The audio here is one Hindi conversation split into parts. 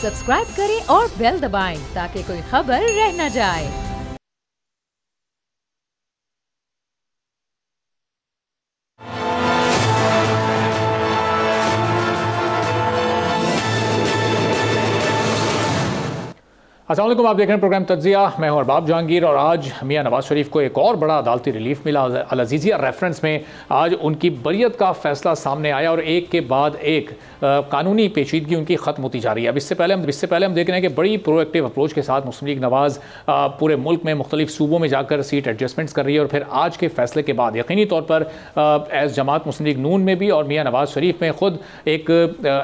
सब्सक्राइब करें और बेल दबाएं ताकि कोई खबर रह न जाए। अस्सलाम वालेकुम, आप देख रहे हैं प्रोग्राम तज्जिया। मैं हूं अरबाब जहांगीर और आज मियां नवाज शरीफ को एक और बड़ा अदालती रिलीफ मिला। अल अज़ीज़िया रेफरेंस में आज उनकी बरियत का फैसला सामने आया और एक के बाद एक कानूनी पेचीदगी उनकी ख़त्म होती जा रही है। अब इससे पहले हम देख रहे हैं कि बड़ी प्रोएक्टिव अप्रोच के साथ मुस्लिम लीग नवाज़ पूरे मुल्क में मुख्तलिफ सूबों में जाकर सीट एडजस्टमेंट्स कर रही है और फिर आज के फैसले के बाद यकीनी तौर पर एज़ जमात मुस्लिम लीग नून में भी और मियां नवाज शरीफ में ख़ुद एक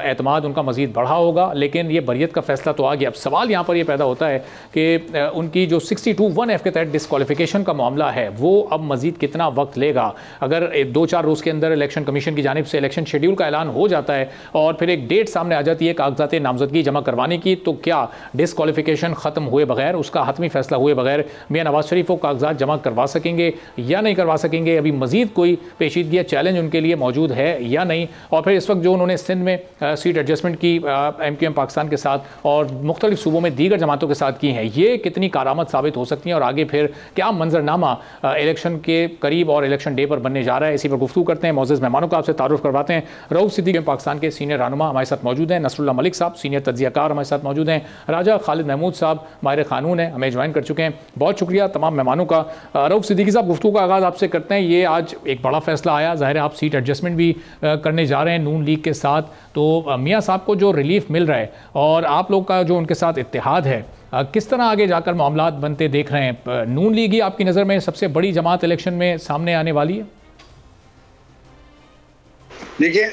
एतमाद उनका मज़ीद बढ़ा होगा। लेकिन ये बरियत का फैसला तो आ गया। अब सवाल यहाँ पर यह पैदा होता है कि उनकी जो 62(1)(f) के तहत डिस्क्वालिफिकेशन का मामला है वो अब मजीद कितना वक्त लेगा। अगर 2-4 रोज़ के अंदर इलेक्शन कमीशन की जानिब से इलेक्शन शेड्यूल का ऐलान हो जाता है और फिर एक डेट सामने आ जाती है कागजात नामजदगी जमा करवाने की, तो क्या डिस्क्वालिफिकेशन ख़त्म हुए बगैर, उसका हतमी फैसला हुए बगैर मियां नवाज शरीफ को कागजात जमा करवा सकेंगे या नहीं करवा सकेंगे? अभी मजीद कोई पेचीदगी या चैलेंज उनके लिए मौजूद है या नहीं? और फिर इस वक्त जो उन्होंने सिंध में सीट एडजस्टमेंट की MQM पाकिस्तान के साथ और मुख्तलिफ सूबों में दीगर जमातों के साथ की हैं, ये कितनी कारामद साबित हो सकती हैं और आगे फिर क्या मंजरनामा इलेक्शन के करीब और इलेक्शन डे पर बनने जा रहा है? इसी पर गुफ्तगू करते हैं। मौजूद मेहमानों का आपसे तारुफ करवाते हैं। रऊफ सिद्दीकी पाकिस्तान के सीनियर रहनुमा हमारे साथ मौजूद हैं। नसरुल्लाह मलिक साहब सीनियर तज्जियाकार हमारे साथ मौजूद हैं। राजा खालिद महमूद साहब माहिर कानून हैं, हमें ज्वाइन कर चुके हैं। बहुत शुक्रिया तमाम मेहमानों का। रऊफ सिद्दीकी साहब, गुफ्तगू का आगाज़ आपसे करते हैं। ये आज एक बड़ा फैसला आया, ज़ाहिर है आप सीट एडजस्टमेंट भी करने जा रहे हैं नून लीग के साथ, तो मियाँ साहब को जो रिलीफ मिल रहा है और आप लोग का जो उनके साथ इत्तेहाद है, किस तरह आगे जाकर मामलात बनते देख रहे हैं? नून लीग ही आपकी नज़र में सबसे बड़ी जमात इलेक्शन में सामने आने वाली है? देखिए,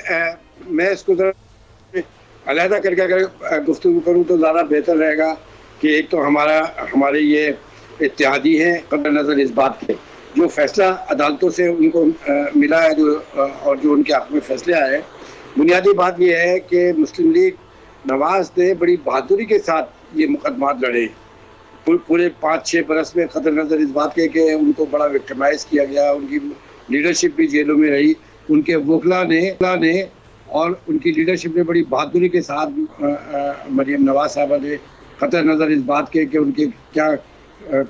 मैं इसको अलहदा करके अगर गुफ्तगू करूँ तो ज़्यादा बेहतर रहेगा कि एक तो हमारे ये इत्तेहादी हैं, कदर नज़र इस बात के जो फैसला अदालतों से उनको मिला है और जो उनके हक़ में फैसले आए हैं, बुनियादी बात यह है कि मुस्लिम लीग नवाज ने बड़ी बहादुरी के साथ ये मुकदमात लड़े पूरे 5-6 बरस में, कदर नज़र इस बात के कि उनको बड़ा विक्टिमाइज किया गया। उनकी लीडरशिप भी जेलों में रही, उनके वकला ने और उनकी लीडरशिप ने बड़ी बहादुरी के साथ मरियम नवाज साहबा ने कदर नज़र इस बात के कि उनके क्या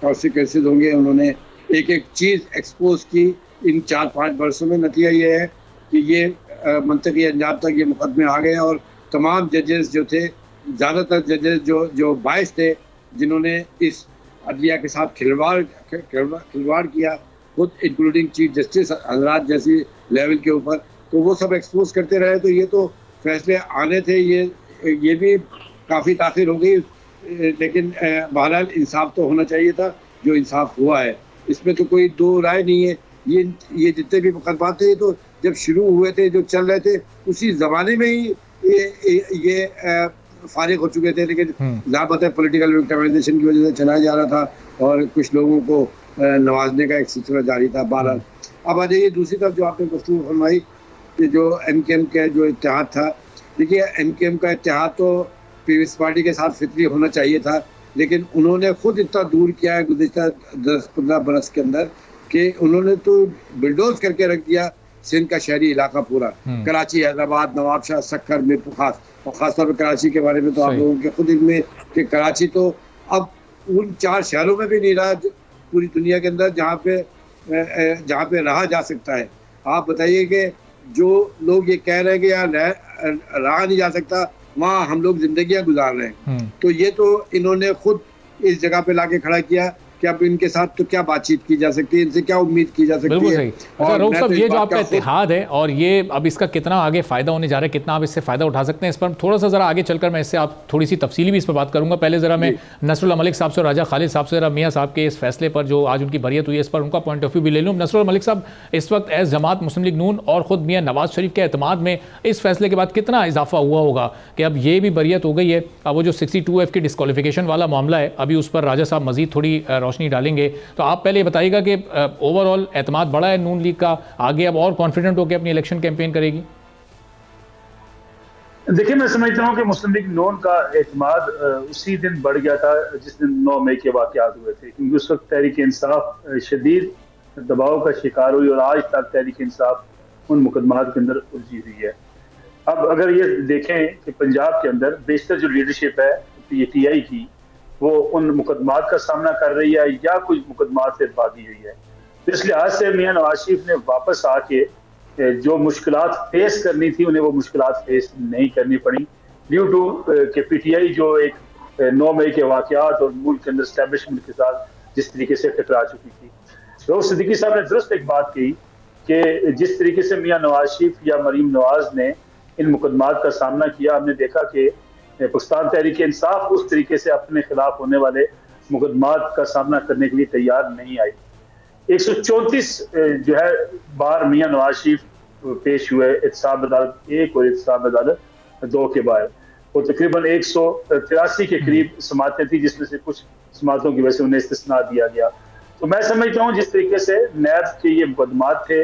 कॉन्सिक्वेंसेस होंगे, उन्होंने एक एक चीज़ एक्सपोज की। इन 4-5 बरसों में नतीजा ये है कि ये मंतकी अंजाम तक ये मुकदमे आ गए और तमाम जजेस जो थे, ज़्यादातर जजेस जो 22 थे जिन्होंने इस अदलिया के साथ खिलवाड़ किया, खुद इंक्लूडिंग चीफ जस्टिस हजरात जैसी लेवल के ऊपर, तो वो सब एक्सपोज करते रहे। तो ये तो फैसले आने थे, ये भी काफ़ी ताख़िर हो गई, लेकिन बहरहाल इंसाफ तो होना चाहिए था, जो इंसाफ हुआ है इसमें तो कोई दो राय नहीं है। ये जितने भी मुकदमात थे तो जब शुरू हुए थे, जो चल रहे थे, उसी ज़माने में ही ये फारिग हो चुके थे, लेकिन ज़ाबत है पॉलिटिकल विक्टिमाइजेशन की वजह से चलाया जा रहा था और कुछ लोगों को नवाजने का एक सिलसिला जारी था। बहरहाल अब आ जाइए दूसरी तरफ, जो आपने गुफ्तगू फरमाई कि जो MKM का जो इत्तेहाद था, देखिए MKM का इत्तेहाद तो पीपल्स पार्टी के साथ फितरी होना चाहिए था, लेकिन उन्होंने खुद इतना दूर किया है गुज़िश्ता 10-15 बरस के अंदर कि उन्होंने तो बिल्डोज करके रख दिया सिंध का शहरी इलाका पूरा, कराची, हैदराबाद, नवाबशाह, सक्कर, मीरपुर खास, और ख़ासतौर पर कराची के बारे में तो आप लोगों के खुद इल्म में कि कराची तो अब उन 4 शहरों में भी नहीं रहा पूरी दुनिया के अंदर जहाँ पे रहा जा सकता है। आप बताइए कि जो लोग ये कह रहे हैं कि यार रहा नहीं जा सकता, वहाँ हम लोग जिंदगियाँ गुजार रहे हैं, तो ये तो इन्होंने खुद इस जगह पे लाके खड़ा किया कि अब इनके साथ तो क्या बातचीत की जा सकती है, इनसे क्या उम्मीद की जा सकती है। अच्छा रऊफ साहब, ये जो आपका इत्तेहाद है और ये अब इसका कितना आगे फ़ायदा होने जा रहा है, कितना आप इससे फ़ायदा उठा सकते हैं, इस पर थोड़ा सा ज़रा आगे चलकर मैं इससे आप थोड़ी सी तफसीली भी इस पर बात करूँगा। पहले ज़रा मैं नसरुल्लाह मलिक साहब से और राजा खालिद साहब से ज़रा मियाँ साहब के इस फैसले पर जो आज उनकी बरियत हुई है, इस पर उनका पॉइंट ऑफ व्यू भी ले लूँ। नसरुल्लाह मलिक साहब, इस वक्त एज़ जमात मुस्लिम लीग नून और ख़ुद मियाँ नवाज शरीफ के एतमाद में इस फैसले के बाद कितना इजाफा हुआ होगा कि अब ये भी बरियत हो गई है? अब वो जो 62F की डिस्क्वालिफिकेशन वाला मामला है, अभी उस पर राजा साहब मज़ीद थोड़ी रोशनी डालेंगे, तो आप पहले बताइएगा कि ओवरऑल एतमाद बढ़ा है नून लीग का, आगे अब और कॉन्फिडेंट होकर अपनी इलेक्शन कैंपेन करेगी? देखिए, मैं समझता हूँ कि मुस्लिम लीग नून का एतमाद उसी दिन बढ़ गया था जिस दिन 9 मई के वाक़यात हुए थे, क्योंकि उस वक्त तहरीक इंसाफ शदीद दबाव का शिकार हुई और आज तक तहरीक इंसाफ उन मुकदमात के अंदर उलझी हुई है। अब अगर ये देखें कि पंजाब के अंदर बेशतर जो लीडरशिप है PTI की वो उन मुकदमात का सामना कर रही है या कुछ मुकदमात से भागी हुई है। तो इस लिहाज से मियां नवाज शरीफ ने वापस आके जो मुश्किलात फेस करनी थी उन्हें वो मुश्किलात फेस नहीं करनी पड़ी ड्यू टू के PTI जो एक 9 मई के वाकयात और मुल्क के अंदर एस्टैब्लिशमेंट के साथ जिस तरीके से टकरा चुकी थी। रऊफ सिद्दीकी साहब ने दुरुस्त एक बात कही कि जिस तरीके से मियां नवाज शरीफ या मरीम नवाज ने इन मुकदमात का सामना किया, हमने देखा कि पाकिस्तान तहरीक इंसाफ उस तरीके से अपने खिलाफ होने वाले मुकदमात का सामना करने के लिए तैयार नहीं आई। 134 जो है बार मियां नवाज शरीफ पेश हुए एहतसाब अदालत 1 और एहतसाब अदालत 2 के बाद, और तकरीबन 183 के करीब समातें थी जिसमें से कुछ समातों की वजह से उन्हें इस्तिस्ना दिया गया। तो मैं समझता हूँ जिस तरीके से नैब के ये मुकदमात थे,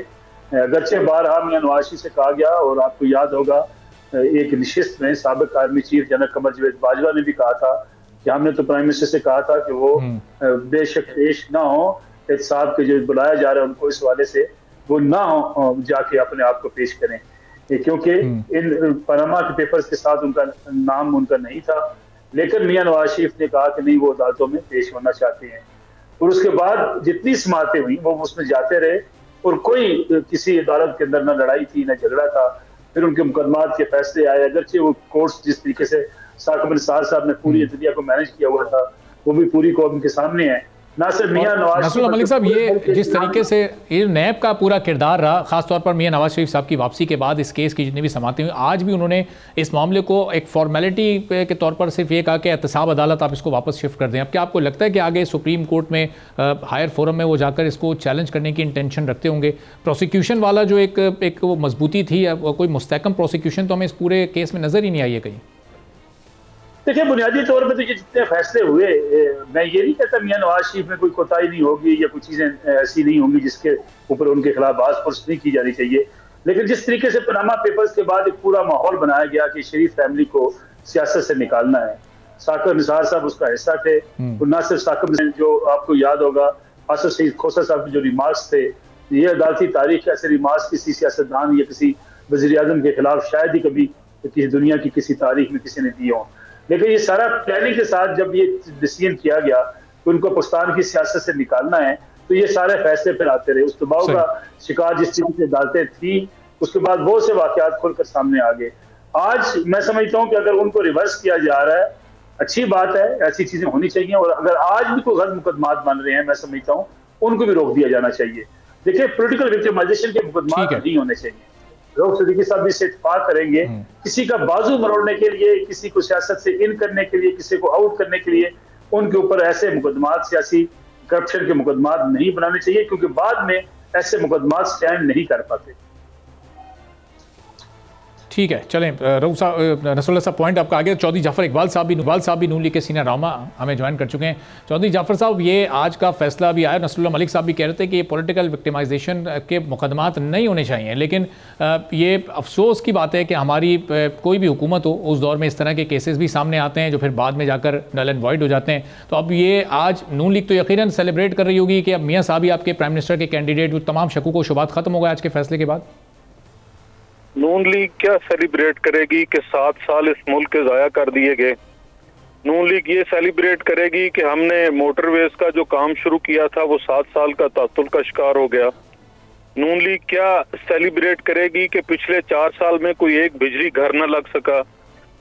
अगरचे बारहा मियां नवाज शरीफ से कहा गया, और आपको याद होगा एक नशिस्त में साबिक army chief general Qamar Javed Bajwa ने भी कहा था कि हमने तो प्राइम मिनिस्टर से कहा था कि वो बेशक पेश ना हो, एहतसाब के जो बुलाया जा रहा है उनको इस हवाले से वो ना हो जाके अपने आप को पेश करें, क्योंकि इन पनामा के पेपर्स के साथ उनका नाम उनका नहीं था। लेकिन मियां नवाज शरीफ ने कहा कि नहीं, वो अदालतों में पेश होना चाहते हैं, और उसके बाद जितनी समातें हुई वो उसमें जाते रहे और कोई किसी अदालत के अंदर ना लड़ाई थी ना झगड़ा था। फिर उनके मुकदमात के फैसले आए, अगरचे वो कोर्ट्स जिस तरीके से साकिब निसार साहब ने पूरी दुनिया को मैनेज किया हुआ था वो भी पूरी कौम के सामने है। ना सिर्फ मियां नवाज नसरुल्लाह मलिक साहब, ये जिस तरीके से ये नैब का पूरा किरदार रहा, खासतौर पर मियां नवाज शरीफ साहब की वापसी के बाद इस केस की जितनी भी समातें हुई, आज भी उन्होंने इस मामले को एक फॉर्मेलिटी के तौर पर सिर्फ ये कहा कि एहतसाब अदालत आप इसको वापस शिफ्ट कर दें। अब क्या आपको लगता है कि आगे सुप्रीम कोर्ट में हायर फोरम में वो जाकर इसको चैलेंज करने की इंटेंशन रखते होंगे? प्रोसिक्यूशन वाला जो एक वो मजबूती थी, कोई मुस्तहकम प्रोसिक्यूशन तो हमें इस पूरे केस में नजर ही नहीं आई है कहीं। देखिए, बुनियादी तौर पर तो ये जितने फैसले हुए, मैं ये नहीं कहता मियां नवाज शरीफ में कोई कोताही नहीं होगी या कुछ चीजें ऐसी नहीं होंगी जिसके ऊपर उनके खिलाफ बात पुरस नहीं की जानी चाहिए, लेकिन जिस तरीके से पनामा पेपर्स के बाद एक पूरा माहौल बनाया गया कि शरीफ फैमिली को सियासत से निकालना है, साकिब निसार साहब उसका हिस्सा थे, और ना सिर्फ साकिब, जो आपको याद होगा असद सईद खोसा साहब के जो रिमार्क्स थे, ये अदालती तारीख ऐसे रिमार्क्स किसी सियासतदान या किसी वज़ीर आज़म के खिलाफ शायद ही कभी किसी दुनिया की किसी तारीख में किसी ने दी हो। लेकिन ये सारा प्लानिंग के साथ जब ये डिसीजन किया गया कि उनको पाकिस्तान की सियासत से निकालना है, तो ये सारे फैसले फिर आते रहे। उस दबाव का शिकार जिस तरीके से अदालतें थी, उसके बाद बहुत से वाकयात खुलकर सामने आ गए। आज मैं समझता हूँ कि अगर उनको रिवर्स किया जा रहा है, अच्छी बात है, ऐसी चीजें होनी चाहिए, और अगर आज भी कोई गलत मुकदमात बन रहे हैं, मैं समझता हूँ उनको भी रोक दिया जाना चाहिए। देखिए, पोलिटिकल विक्टिमाइजेशन के मुकदमात नहीं होने चाहिए। रऊफ सिद्दीकी साहब भी इससे इत्तेफाक करेंगे, किसी का बाजू मरोड़ने के लिए, किसी को सियासत से इन करने के लिए, किसी को आउट करने के लिए उनके ऊपर ऐसे मुकदमात, सियासी करप्शन के मुकदमात नहीं बनाने चाहिए, क्योंकि बाद में ऐसे मुकदमात स्टैंड नहीं कर पाते। ठीक है, चलें रऊफ साहब, नसरुल्लाह साहब पॉइंट आपका आगे। चौधरी जाफर इकबाल साहब भी नून लीग के सीनियर रहनुमा हमें ज्वाइन कर चुके हैं। चौधरी जाफर साहब, ये आज का फैसला भी आया, नसरुल्लाह मलिक साहब भी कह रहे थे कि ये पॉलिटिकल विक्टिमाइजेशन के मुकदमात नहीं होने चाहिए, लेकिन ये अफसोस की बात है कि हमारी कोई भी हुकूमत हो उस दौर में इस तरह के केसेस भी सामने आते हैं जो फिर बाद में जाकर नल एंड वॉइड हो जाते हैं। तो अब ये आज नून लीग तो यकीनन सेलिब्रेट कर रही होगी कि अब मियाँ साहब ही आपके प्राइम मिनिस्टर के कैंडिडेट, तमाम शकूक व शुबात खत्म हो गए आज के फैसले के बाद। नून लीग क्या सेलिब्रेट करेगी कि 7 साल इस मुल्क के ज़ाया कर दिए गए। नून लीग ये सेलिब्रेट करेगी कि हमने मोटरवेज का जो काम शुरू किया था वो 7 साल का तातुल का शिकार हो गया। नून लीग क्या सेलिब्रेट करेगी कि पिछले 4 साल में कोई एक बिजली घर न लग सका।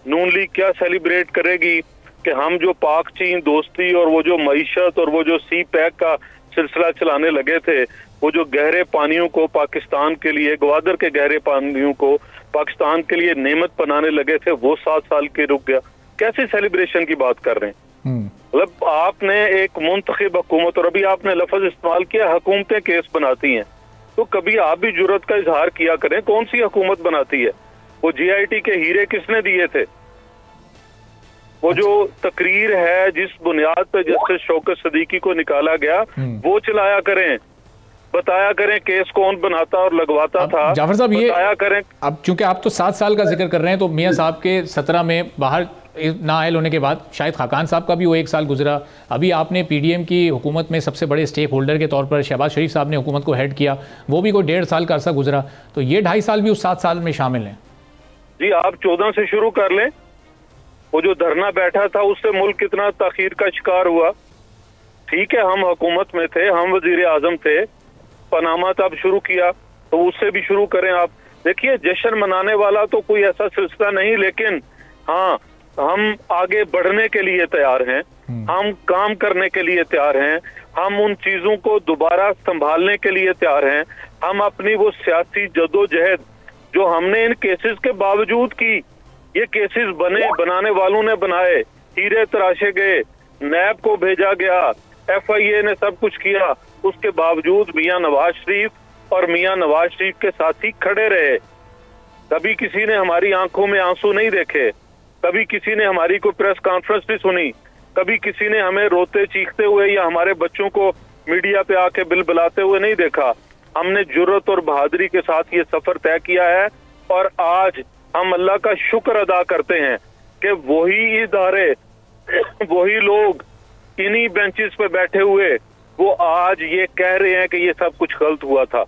नून लीग क्या सेलिब्रेट करेगी कि हम जो पाक चीन दोस्ती और वो जो मईशत और वो जो सी पैक का सिलसिला चलाने लगे थे, वो जो गहरे पानियों को पाकिस्तान के लिए, ग्वादर के गहरे पानियों को पाकिस्तान के लिए नेमत बनाने लगे थे, वो 7 साल के रुक गया। कैसे सेलिब्रेशन की बात कर रहे हैं? मतलब आपने एक मुंतखब हुकूमत, और अभी आपने लफ्ज इस्तेमाल किया हुकूमतें केस बनाती हैं, तो कभी आप भी जुर्रत का इजहार किया करें, कौन सी हुकूमत बनाती है? वो GIT के हीरे किसने दिए थे? वो जो तकरीर है जिस बुनियाद पर जस्टिस शौकत सदीकी को निकाला गया, वो चलाया करें, बताया करें केस कौन बनाता और लगवाता था। जाफर साहब, ये बताया करें। अब चूंकि आप तो 7 साल का जिक्र कर रहे हैं, तो मियां साहब के 17 में बाहर ना आयल होने के बाद शायद खाकान साहब का भी वो 1 साल गुजरा। अभी आपने PDM की हुकूमत में सबसे बड़े स्टेक होल्डर के तौर पर शहबाज शरीफ साहब ने हुकूमत को हेड किया, वो भी कोई 1.5 साल का अरसा गुजरा, तो ये 2.5 साल भी उस 7 साल में शामिल हैं। जी, आप 14 से शुरू कर लें, वो जो धरना बैठा था उससे मुल्क कितना ताखीर का शिकार हुआ। ठीक है, हम हुकूमत में थे, हम वजीर आजम थे, पनामा तब शुरू किया तो उससे भी शुरू करें आप। देखिए, जश्न मनाने वाला तो कोई ऐसा सिलसिला नहीं, लेकिन हाँ, हम आगे बढ़ने के लिए तैयार हैं, हम काम करने के लिए तैयार हैं, हम उन चीजों को दोबारा संभालने के लिए तैयार हैं। हम अपनी वो सियासी जदोजहद जो हमने इन केसेस के बावजूद की, ये केसेस बनाने वालों ने बनाए, हीरे तराशे गए, नैब को भेजा गया, FIA ने सब कुछ किया, उसके बावजूद मियां नवाज शरीफ और मियां नवाज शरीफ के साथी खड़े रहे। कभी किसी ने हमारी आंखों में आंसू नहीं देखे, कभी किसी ने हमारी कोई प्रेस कॉन्फ्रेंस नहीं सुनी, कभी किसी ने हमें रोते चीखते हुए या हमारे बच्चों को मीडिया पे आके बिलबिलाते हुए नहीं देखा। हमने जुर्रत और बहादुरी के साथ ये सफर तय किया है और आज हम अल्लाह का शुक्र अदा करते हैं कि वही इदारे, वही लोग इन्हीं बेंचेस पे बैठे हुए वो आज ये कह रहे हैं कि ये सब कुछ गलत हुआ था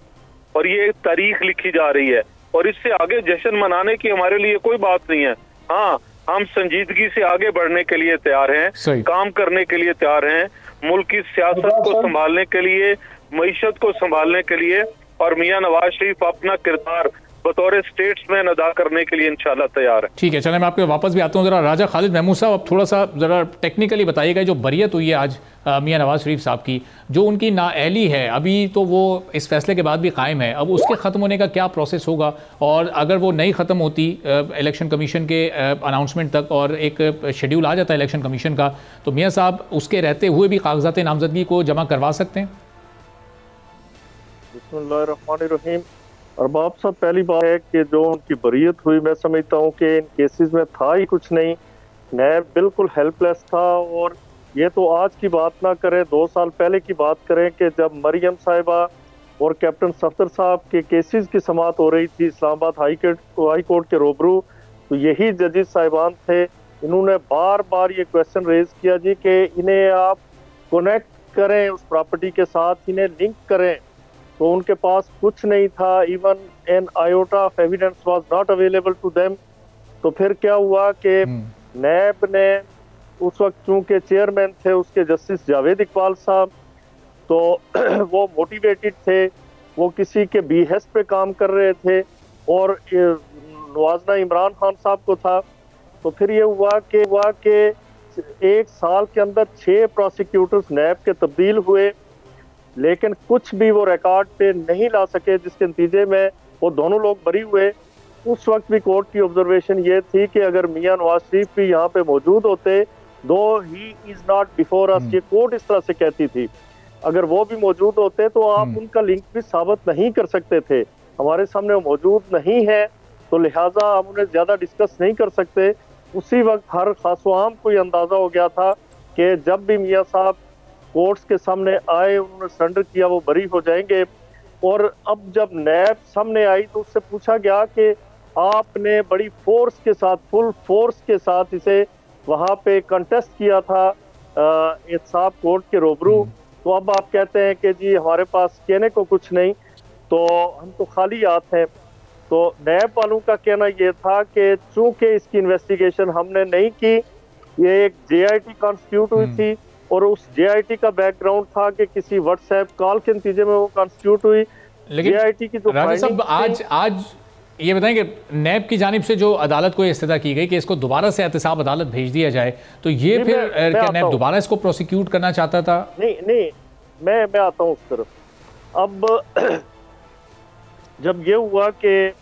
और ये तारीख लिखी जा रही है और इससे आगे जश्न मनाने की हमारे लिए कोई बात नहीं है। हाँ, हम संजीदगी से आगे बढ़ने के लिए तैयार हैं, काम करने के लिए तैयार हैं, मुल्क की सियासत को संभालने के लिए, मईशत को संभालने के लिए, और मियां नवाज शरीफ अपना किरदार बतौर स्टेट्समैन अदा करने के लिए इंशाल्लाह तैयार है। ठीक है, चलें मैं आपके वापस भी आता हूँ। जरा राजा खालिद महमूद साहब, अब थोड़ा सा जरा टेक्निकली बताइएगा, जो बरियत हुई है आज मियां नवाज शरीफ साहब की, जो उनकी नाअहली है अभी तो वो इस फैसले के बाद भी कायम है, अब उसके ख़त्म होने का क्या प्रोसेस होगा, और अगर वो नहीं ख़त्म होती इलेक्शन कमीशन के अनाउंसमेंट तक और एक शेड्यूल आ जाता है इलेक्शन कमीशन का, तो मियां साहब उसके रहते हुए भी कागजात नामजदगी को जमा करवा सकते हैं? बिस्मिल्लाहिर्रहमानिर्रहीम। अरबाब साहब, पहली बात है कि जो उनकी बरियत हुई, मैं समझता हूँ कि इन केसेस में था ही कुछ नहीं, नैब बिल्कुल हेल्पलेस था। और ये तो आज की बात ना करें, 2 साल पहले की बात करें कि जब मरियम साहिबा और कैप्टन सफदर साहब के केसेस की समाअत हो रही थी इस्लामाबाद हाई कोर्ट के रूबरू, तो यही जजेस साहिबान थे, इन्होंने बार बार ये क्वेश्चन रेज किया जी कि इन्हें आप कनेक्ट करें उस प्रॉपर्टी के साथ, इन्हें लिंक करें, तो उनके पास कुछ नहीं था। Even an iota of evidence was not available to them. तो फिर क्या हुआ कि नैब ने उस वक्त चूंकि चेयरमैन थे उसके जस्टिस जावेद इकबाल साहब, तो वो मोटिवेटेड थे, वो किसी के बीहेस्ट पे काम कर रहे थे और नवाजना इमरान खान साहब को था। तो फिर ये हुआ कि 1 साल के अंदर 6 प्रोसिक्यूटर्स नैब के तब्दील हुए, लेकिन कुछ भी वो रिकॉर्ड पे नहीं ला सके, जिसके नतीजे में वो दोनों लोग बरी हुए। उस वक्त भी कोर्ट की ऑब्जर्वेशन ये थी कि अगर मियां नवाज शरीफ भी यहाँ पे मौजूद होते, दो he is not before us, ये कोर्ट इस तरह से कहती थी, अगर वो भी मौजूद होते तो आप उनका लिंक भी साबित नहीं कर सकते थे। हमारे सामने वो मौजूद नहीं है, तो लिहाजा हम उन्हें ज्यादा डिस्कस नहीं कर सकते। उसी वक्त हर खासवाम को ये अंदाजा हो गया था कि जब भी मियां साहब कोर्ट्स के सामने आए, उन्होंने सरेंडर किया, वो बरी हो जाएंगे। और अब जब नैब सामने आई तो उससे पूछा गया कि आपने बड़ी फोर्स के साथ, फुल फोर्स के साथ इसे वहाँ पे कंटेस्ट किया था एहतसाब कोर्ट के रूबरू, तो अब आप कहते हैं कि जी हमारे पास कहने को कुछ नहीं, तो हम तो खाली हाथ हैं। तो नैब वालों का कहना ये था कि चूंकि इसकी इन्वेस्टिगेशन हमने नहीं की, ये एक JIT कॉन्स्टिट्यूट हुई थी और उस JIT का बैकग्राउंड था कि किसी व्हाट्सएप कॉल के नतीजे में वो कॉन्स्टिट्यूट हुई। लेकिन JIT की जो आज ये बताएं कि नैब की जानिब से जो अदालत को इस्तदा की गई कि इसको दोबारा से एहतसाब अदालत भेज दिया जाए, तो ये फिर क्या नैब दोबारा इसको प्रोसिक्यूट करना चाहता था? नहीं, मैं आता हूँ उस तरफ। अब जब ये हुआ कि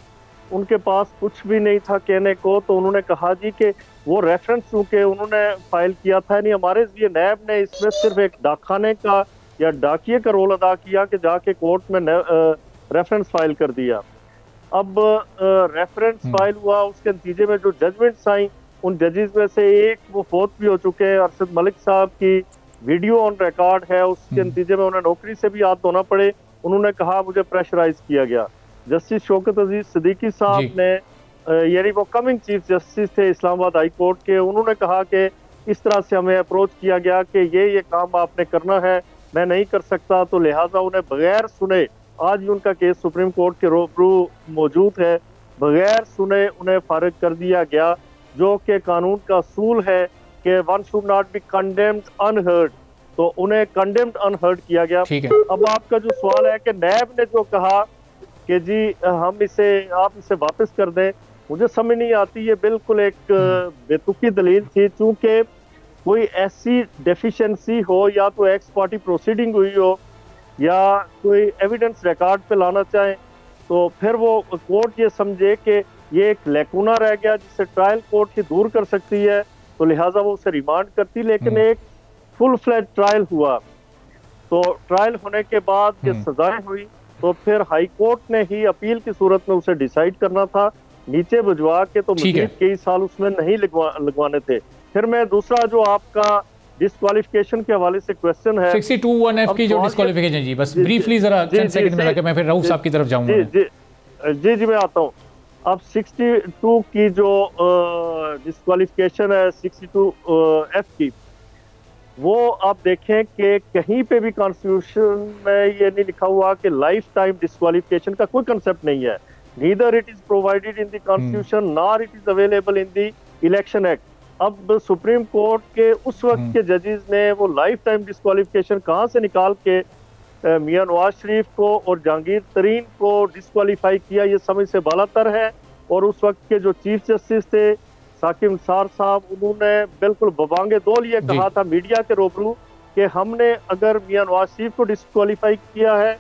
उनके पास कुछ भी नहीं था कहने को, तो उन्होंने कहा जी कि वो रेफरेंस चूंकि उन्होंने फाइल किया था, नहीं हमारे लिए नैब ने इसमें सिर्फ एक डाकखाने का या डाकिए का रोल अदा किया कि जाके कोर्ट में रेफरेंस फाइल कर दिया। अब रेफरेंस फाइल हुआ, उसके नतीजे में जो जजमेंट्स आई, उन जजेस में से एक वो फोत भी हो चुके हैं, अरशद मलिक साहब की वीडियो ऑन रिकॉर्ड है, उसके नतीजे में उन्हें नौकरी से भी हाथ धोना पड़े। उन्होंने कहा मुझे प्रेशराइज किया गया। जस्टिस शौकत अजीज सिद्दीकी साहब ने, यानी वो कमिंग चीफ जस्टिस थे इस्लामाबाद हाई कोर्ट के, उन्होंने कहा कि इस तरह से हमें अप्रोच किया गया कि ये काम आपने करना है, मैं नहीं कर सकता, तो लिहाजा उन्हें बगैर सुने, आज भी उनका केस सुप्रीम कोर्ट के रूबरू मौजूद है, बगैर सुने उन्हें फारिग कर दिया गया। जो कि कानून का असूल है कि one should not be condemned unheard, तो उन्हें कंडेम्ड अनहर्ड किया गया। अब आपका जो सवाल है कि नैब ने जो कहा कि जी आप इसे वापस कर दें, मुझे समझ नहीं आती। ये बिल्कुल एक बेतुकी दलील थी, चूंकि कोई ऐसी डेफिशिएंसी हो या तो एक्स पार्टी प्रोसीडिंग हुई हो या कोई एविडेंस रिकॉर्ड पे लाना चाहें, तो फिर वो कोर्ट ये समझे कि ये एक लेकुना रह गया जिसे ट्रायल कोर्ट ही दूर कर सकती है, तो लिहाजा वो उसे रिमांड करती। लेकिन एक फुल फ्लैज ट्रायल हुआ, तो ट्रायल होने के बाद ये सजाएं हुई, तो फिर हाई कोर्ट ने ही अपील की सूरत में उसे डिसाइड करना था, नीचे भिजवा के तो मजीद कई साल उसमें नहीं लगवाने थे। फिर मैं दूसरा जो आपका डिस्क्वालिफिकेशन के हवाले से क्वेश्चन है 62(1)(f) की जो डिस्क्वालिफिकेशन, जी बस ब्रीफली जरा चंद सेकंड में लगे, मैं फिर रऊफ साहब की तरफ जाऊंगा। जी मैं आता हूँ। अब 62 की जो डिस्क्वालिफिकेशन है 62(f) की, वो आप देखें कि कहीं पे भी कॉन्स्टिट्यूशन में ये नहीं लिखा हुआ कि लाइफ टाइम डिस्क्वालिफिकेशन का कोई कंसेप्ट नहीं है। Neither it is provided in the constitution nor it is available in the election act. अब सुप्रीम कोर्ट के उस वक्त के जजेस ने वो लाइफ टाइम डिस्क्वालिफिकेशन कहाँ से निकाल के मियां नवाज शरीफ को और जहांगीर तरीन को डिस्क्वालीफाई किया, ये समझ से बालातर है। और उस वक्त के जो चीफ जस्टिस थे साकिब निसार साहब, उन्होंने बिल्कुल बबांगे दौल ये कहा था मीडिया के रूबरू कि हमने अगर मियां नवाज शरीफ को डिस्क्वालीफाई किया है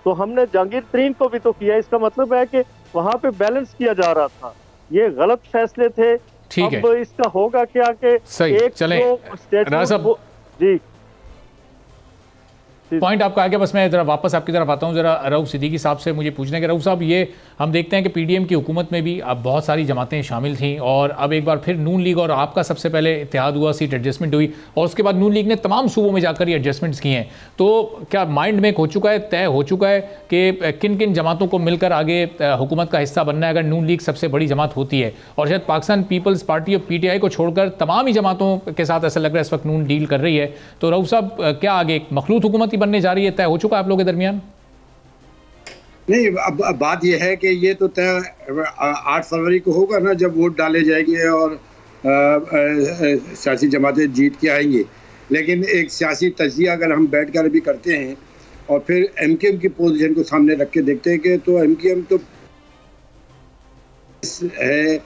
तो हमने जहांगीर तरीन को भी तो किया। इसका मतलब है कि वहां पे बैलेंस किया जा रहा था, ये गलत फैसले थे। अब इसका होगा क्या कि एक जो जी पॉइंट आपका आ गया, बस मैं जरा वापस आपकी तरफ आता हूँ। जरा रऊफ सिद्दीकी साहब से मुझे पूछना है कि रऊफ साहब, ये हम देखते हैं कि पीडीएम की हुकूमत में भी अब बहुत सारी जमातें शामिल थीं और अब एक बार फिर नून लीग और आपका सबसे पहले इत्तेहाद हुआ, सीट एडजस्टमेंट हुई और उसके बाद नून लीग ने तमाम सूबों में जाकर ये एडजस्टमेंट्स किए हैं। तो क्या माइंड मेक हो चुका है, तय हो चुका है कि किन किन जमातों को मिलकर आगे हुकूमत का हिस्सा बनना है अगर नून लीग सबसे बड़ी जमात होती है? और शायद पाकिस्तान पीपल्स पार्टी और PTI को छोड़कर तमाम ही जमातों के साथ ऐसा लग रहा है इस वक्त नून डील कर रही है। तो रऊफ साहब, क्या आगे एक मखलूत हुकूमत ही बनने जा रही है? तय हो चुका आप लोगों के दरमियान? नहीं, अब बात यह है कि ये तो तय 8 फरवरी को होगा ना, जब वोट डाले जाएंगे और सियासी जमातें जीत के आएंगी। लेकिन एक सियासी तजिया अगर हम बैठ कर अभी करते हैं और फिर MKM की पोजीशन को सामने रख के देखते हैं कि तो MKM तो है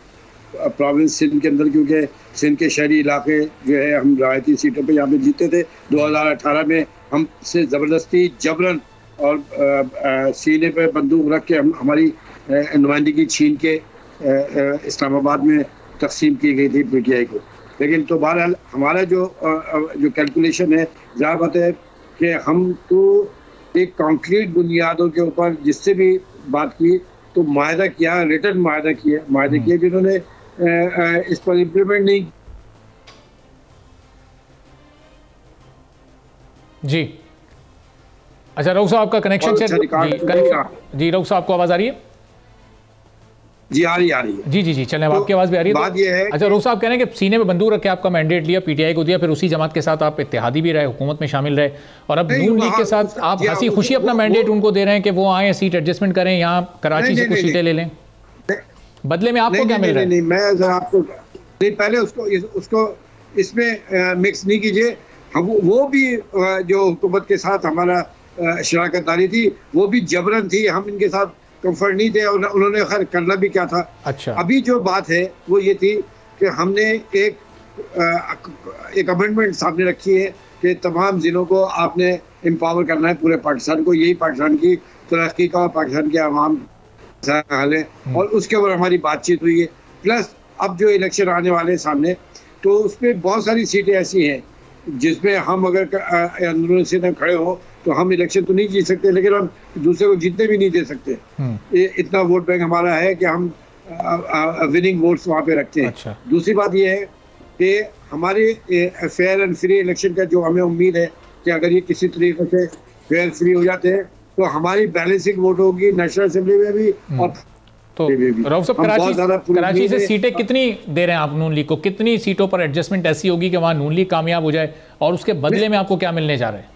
प्रोविंस सिंध के अंदर, क्योंकि सिंध के शहरी इलाके जो है हम रायती सीटों पे यहाँ पे जीते थे। 2018 में हमसे ज़बरदस्ती जबरन और सीने पे बंदूक रख के हमारी नुमाइंदगी छीन के इस्लामाबाद में तकसीम की गई थी PTI को। लेकिन तो बहरहाल हमारा जो कैलकुलेशन है, ज़ाहिर बात है कि हम तो एक कॉन्क्रीट बुनियादों के ऊपर जिससे भी बात की, तो माहिदा किया, रिटर्न माहिदा किए जिन्होंने इस पर इम्प्लीमेंट नहीं। जी अच्छा, रऊफ साहब आपका कनेक्शन जी रऊफ साहब आपको आवाज आ रही है? जी आ रही है। जी चलें, अब आपकी आवाज भी आ रही है। बात ये है, अच्छा रऊफ साहब कह रहे हैं कि सीने में बंदूक रख के आपका मैंडेट लिया, PTI को दिया, फिर उसी जमात के साथ आप इत्तेहादी भी रहे, हुकूमत में शामिल रहे, और अब नून लीग के साथ आप हंसी खुशी अपना मैंडेट उनको दे रहे हैं कि वो आए, सीट एडजस्टमेंट करें, यहाँ कराची से कुछ सीटें ले लें, बदले में आपको क्या मिल रहा है? नहीं, मैं आपको पहले उसको इसमें मिक्स नहीं कीजिए। हम वो भी जो हुकूमत के साथ हमारा शराकतदारी थी वो भी जबरन थी, हम इनके साथ कंफर्ट नहीं थे और उन्होंने खैर करना भी क्या था। अच्छा, अभी जो बात है वो ये थी कि हमने एक अमेंडमेंट सामने रखी है कि तमाम ज़िलों को आपने एम्पावर करना है, पूरे पाकिस्तान को। यही पाकिस्तान की तरक्की का और पाकिस्तान के अवाम हाल है, और उसके ऊपर हमारी बातचीत हुई है। प्लस अब जो इलेक्शन आने वाले हैं सामने, तो उसमें बहुत सारी सीटें ऐसी हैं जिसमें हम अगर अंदरूनी से न खड़े हो तो हम इलेक्शन तो नहीं जीत सकते, लेकिन हम दूसरे को जीतने भी नहीं दे सकते। इतना वोट बैंक हमारा है कि हम विनिंग वोट्स वहाँ पे रखते हैं। अच्छा। दूसरी बात यह है कि हमारे फेयर एंड फ्री इलेक्शन का जो हमें उम्मीद है कि अगर ये किसी तरीके से फेयर फ्री हो जाते हैं तो हमारी बैलेंसिंग वोट होगी नेशनल असेंबली में भी। और तो रऊफ साहब, कराची से सीटें कितनी दे रहे हैं आप नून लीग को? कितनी सीटों पर एडजस्टमेंट ऐसी होगी कि वहाँ नून लीग कामयाब हो जाए, और उसके बदले में आपको क्या मिलने जा रहा है?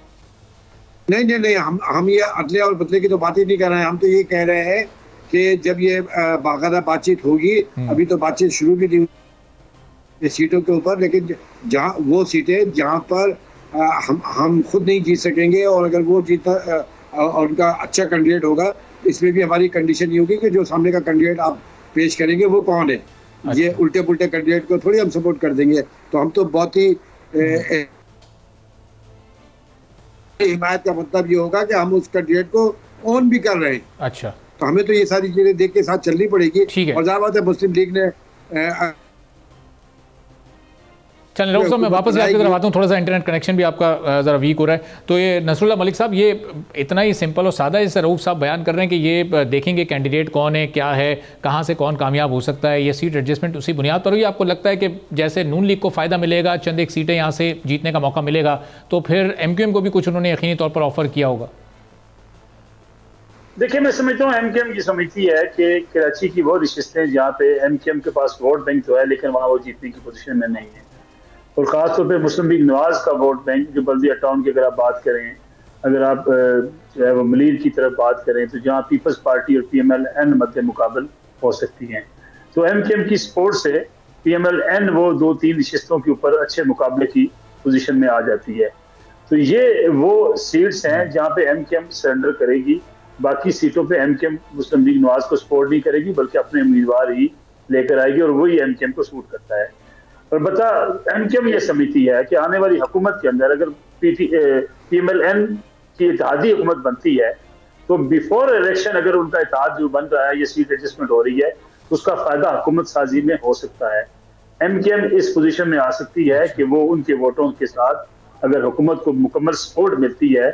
नहीं, हम ये अदले और बदले की तो बात ही नहीं कर रहे हैं। हम तो ये कह रहे हैं कि जब ये बाकायदा बातचीत होगी, अभी तो बातचीत शुरू भी नहीं सीटों के ऊपर, लेकिन जहाँ वो सीटें जहाँ पर हम खुद नहीं जीत सकेंगे, और अगर वो जीता और उनका अच्छा कैंडिडेट होगा, इसमें भी हमारी कंडीशन ये होगी कि जो सामने का कैंडिडेट आप पेश करेंगे वो कौन है। ये उल्टे पुल्टे कैंडिडेट को थोड़ी हम सपोर्ट कर देंगे। तो हम तो बहुत ही हिमायत का मतलब ये होगा कि हम उस कैंडिडेट को ऑन भी कर रहे हैं। अच्छा, तो हमें तो ये सारी चीजें देख के साथ चलनी पड़ेगी। और ज़ाहिर बात है मुस्लिम लीग ने चलिए रऊफ साहब, मैं वापस आपकी तरफ आता हूँ। थोड़ा सा इंटरनेट कनेक्शन भी आपका ज़रा वीक हो रहा है। तो ये नसरुल्लाह मलिक साहब, ये इतना ही सिंपल और सादा जैसे रऊफ साहब बयान कर रहे हैं कि ये देखेंगे कैंडिडेट कौन है, क्या है, कहाँ से कौन कामयाब हो सकता है, ये सीट एडजस्टमेंट उसी बुनियाद पर हुई। आपको लगता है कि जैसे नून लीग को फ़ायदा मिलेगा, चंद एक सीटें यहाँ से जीतने का मौका मिलेगा, तो फिर MQM को भी कुछ उन्होंने यकीनी तौर पर ऑफर किया होगा? देखिए, मैं समझता हूँ MQM की समझती है कि कराची की वो नशिस्तें जहाँ पे MQM के पास वोट बैंक तो है, लेकिन वहाँ वो जीतने की पोजीशन में नहीं है। और ख़ासतौर पे मुस्लिम लीग नवाज का वोट बैंक, जो बल्दिया टाउन की अगर आप बात करें, अगर आप जो है वो मलीर की तरफ बात करें, तो जहाँ पीपल्स पार्टी और PMLN मध्य मुकाबल हो सकती हैं, तो MQM की सपोर्ट से PMLN वो 2-3 नशिस्तों के ऊपर अच्छे मुकाबले की पोजीशन में आ जाती है। तो ये वो सीट्स हैं जहाँ पे MQM सरेंडर करेगी। बाकी सीटों पे MQM मुस्लिम लीग नवाज को सपोर्ट नहीं करेगी, बल्कि अपने उम्मीदवार ही लेकर आएगी, और वही MQM को सूट करता है। और बता MQM ये समझती है कि आने वाली हुकूमत के अंदर अगर PMLN की इत्तेहादी हुकूमत बनती है, तो बिफोर इलेक्शन अगर उनका इत्तेहाद जो बन रहा है, ये सीट एडजस्टमेंट हो रही है, उसका फायदा हुकूमत साजी में हो सकता है। MQM इस पोजीशन में आ सकती है कि वो उनके वोटों के साथ अगर हुकूमत को मुकम्मल सपोर्ट मिलती है,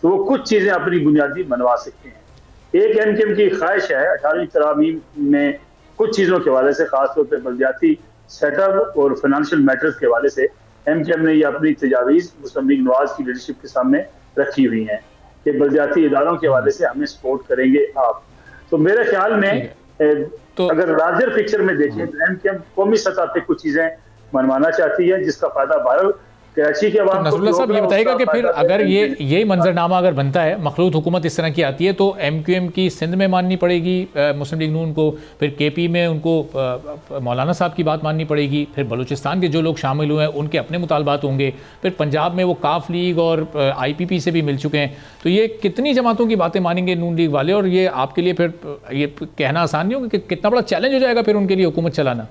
तो वो कुछ चीजें अपनी बुनियादी बनवा सकते हैं। एक MQM की ख्वाहिश है 18वीं तरामीम में कुछ चीजों के हवाले से, खासतौर पर बल्दियाती सेटअप और फाइनेंशियल मैटर्स के हवाले से MQM ने ये अपनी तजावीज़ मुस्लिम लीग नवाज की लीडरशिप के सामने रखी हुई हैं कि बल्दियाती इदारों के हवाले से हमें सपोर्ट करेंगे आप। तो मेरे ख्याल में तो अगर लार्जर पिक्चर में देखें तो MQM कौमी सतह पे कुछ चीजें मनवाना चाहती है, जिसका फायदा भारत कराची के बाद। नसरुल्लाह साहब, ये बताइएगा कि फिर अगर यही मंजरनामा अगर बनता है, मखलूत हुकूमत इस तरह की आती है, तो MQM की सिंध में माननी पड़ेगी मुस्लिम लीग नून को, फिर KP में उनको मौलाना साहब की बात माननी पड़ेगी, फिर बलूचिस्तान के जो लोग शामिल हुए हैं उनके अपने मुतालबात होंगे, फिर पंजाब में वो काफ लीग और IPP से भी मिल चुके हैं। तो ये कितनी जमातों की बातें मानेंगे नून लीग वाले, और ये आपके लिए फिर ये कहना आसान नहीं होगा कि कितना बड़ा चैलेंज हो जाएगा फिर उनके लिए हुकूमत चलाना?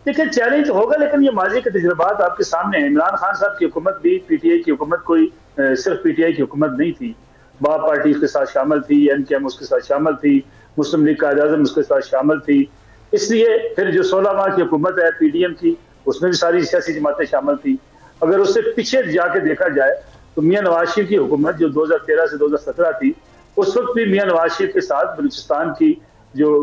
देखिए, चैलेंज होगा, लेकिन ये माजी के तजुर्बात आपके सामने है। इमरान खान साहब की हुकूमत भी PTI की हुकूमत कोई सिर्फ PTI की हुकूमत नहीं थी। बाप पार्टी उसके साथ शामिल थी, MQM उसके साथ शामिल थी, मुस्लिम लीग का आज़म उसके साथ शामिल थी। इसलिए फिर जो 16 माह की हुकूमत है PDM की, उसमें भी सारी सियासी जमातें शामिल थी। अगर उससे पीछे जाके देखा जाए तो मियाँ नवाज शरीफ की हुकूमत जो 2013 से 2017 थी, उस वक्त भी मियाँ नवाज शरीफ के साथ बलूचिस्तान की जो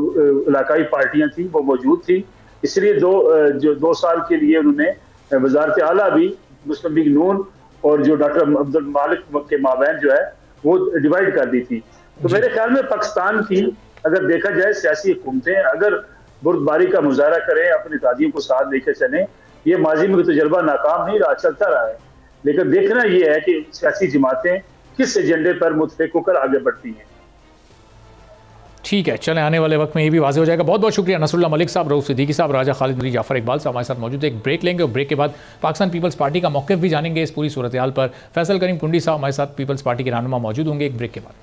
इलाकाई पार्टियां थी वो मौजूद थी। इसलिए 2 साल के लिए उन्होंने वजारत आला भी मुस्लिम लीग नून और जो डॉक्टर अब्दुल मालिक के माबैन जो है वो डिवाइड कर दी थी। तो मेरे ख्याल में पाकिस्तान की अगर देखा जाए सियासी हुकूमतें अगर बुर्दबारी का मुजाहरा करें, अपने इत्तेहादियों को साथ लेकर चलें, ये माजी में तजर्बा नाकाम नहीं रहा, चलता रहा है। लेकिन देखना ये है कि सियासी जमातें किस एजेंडे पर मुतफिक होकर आगे बढ़ती हैं। ठीक है, चलें आने वाले वक्त में ये भी वाज़ेह हो जाएगा। बहुत बहुत शुक्रिया नसरुल्लाह मलिक साहब, रऊफ सिद्दीकी साहब, राजा खालिद मरी, जाफर इकबाल साहब हमारे साथ मौजूद है। एक ब्रेक लेंगे और ब्रेक के बाद पाकिस्तान पीपल्स पार्टी का मौक़िफ़ भी जानेंगे इस पूरी सूरत हाल पर। फैसल करीम कुंडी साहब हमारे साथ पीपल्स पार्टी के रहनुमा मौजूद होंगे एक ब्रेक के बाद।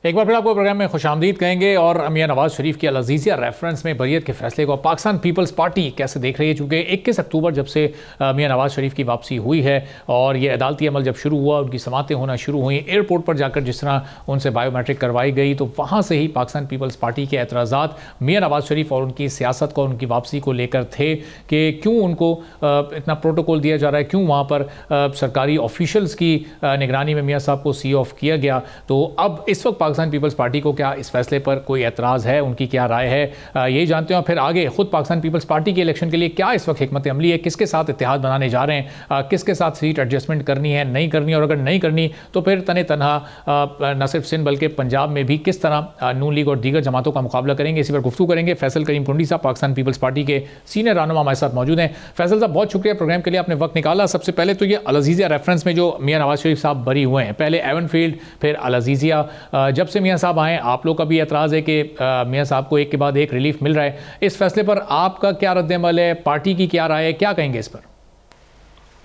एक बार फिर आपको प्रोग्राम में खुशामदीद कहेंगे और मियां नवाज शरीफ की अल-अज़ीज़िया रेफरेंस में बरियत के फैसले को पाकिस्तान पीपल्स पार्टी कैसे देख रही है। चूँकि 21 अक्टूबर जब से मियां नवाज शरीफ की वापसी हुई है और ये अदालती अमल जब शुरू हुआ, उनकी समातें होना शुरू हुई, एयरपोर्ट पर जाकर जिस तरह उनसे बायोमेट्रिक करवाई गई, तो वहाँ से ही पाकिस्तान पीपल्स पार्टी के एतराज़ात मियां नवाज शरीफ और उनकी सियासत को, उनकी वापसी को लेकर थे कि क्यों उनको इतना प्रोटोकॉल दिया जा रहा है, क्यों वहाँ पर सरकारी ऑफिशल्स की निगरानी में मियाँ साहब को सी ऑफ किया गया। तो अब इस वक्त पाकिस्तान पीपल्स पार्टी को क्या इस फैसले पर कोई एतराज़ है, उनकी क्या राय है, यही जानते हैं। फिर आगे खुद पाकिस्तान पीपल्स पार्टी के इलेक्शन के लिए क्या इस वक्त हिकमत अमली है, किसके साथ इत्तेहाद बनाने जा रहे हैं, किसके साथ सीट एडजस्टमेंट करनी है, नहीं करनी, और अगर नहीं करनी तो फिर तने तनहा न सिर्फ सिंध बल्कि पंजाब में भी किस तरह नून लीग और दीगर जमातों का मुकाबला करेंगे, इसी पर गुफ्तगू करेंगे। फैसल करीम कुंडी साहब पाकिस्तान पीपल्स पार्टी के सीनियर रहनुमा हमारे साथ मौजूद हैं। फैसल साहब, बहुत शुक्रिया प्रोग्राम के लिए, आपने वक्त निकाला। सबसे पहले तो ये अल अज़ीज़िया रेफरेंस में जो मियां नवाज शरीफ साहब बरी हुए हैं, पहले एवनफील्ड फिर अल अज़ीज़िया, जब से मियां साहब आए आप लोग का भी एतराज़ है कि मियां साहब को एक के बाद एक रिलीफ मिल रहा है। इस फैसले पर आपका क्या रद्द-ए-अमल है, पार्टी की क्या राय है, क्या कहेंगे इस पर?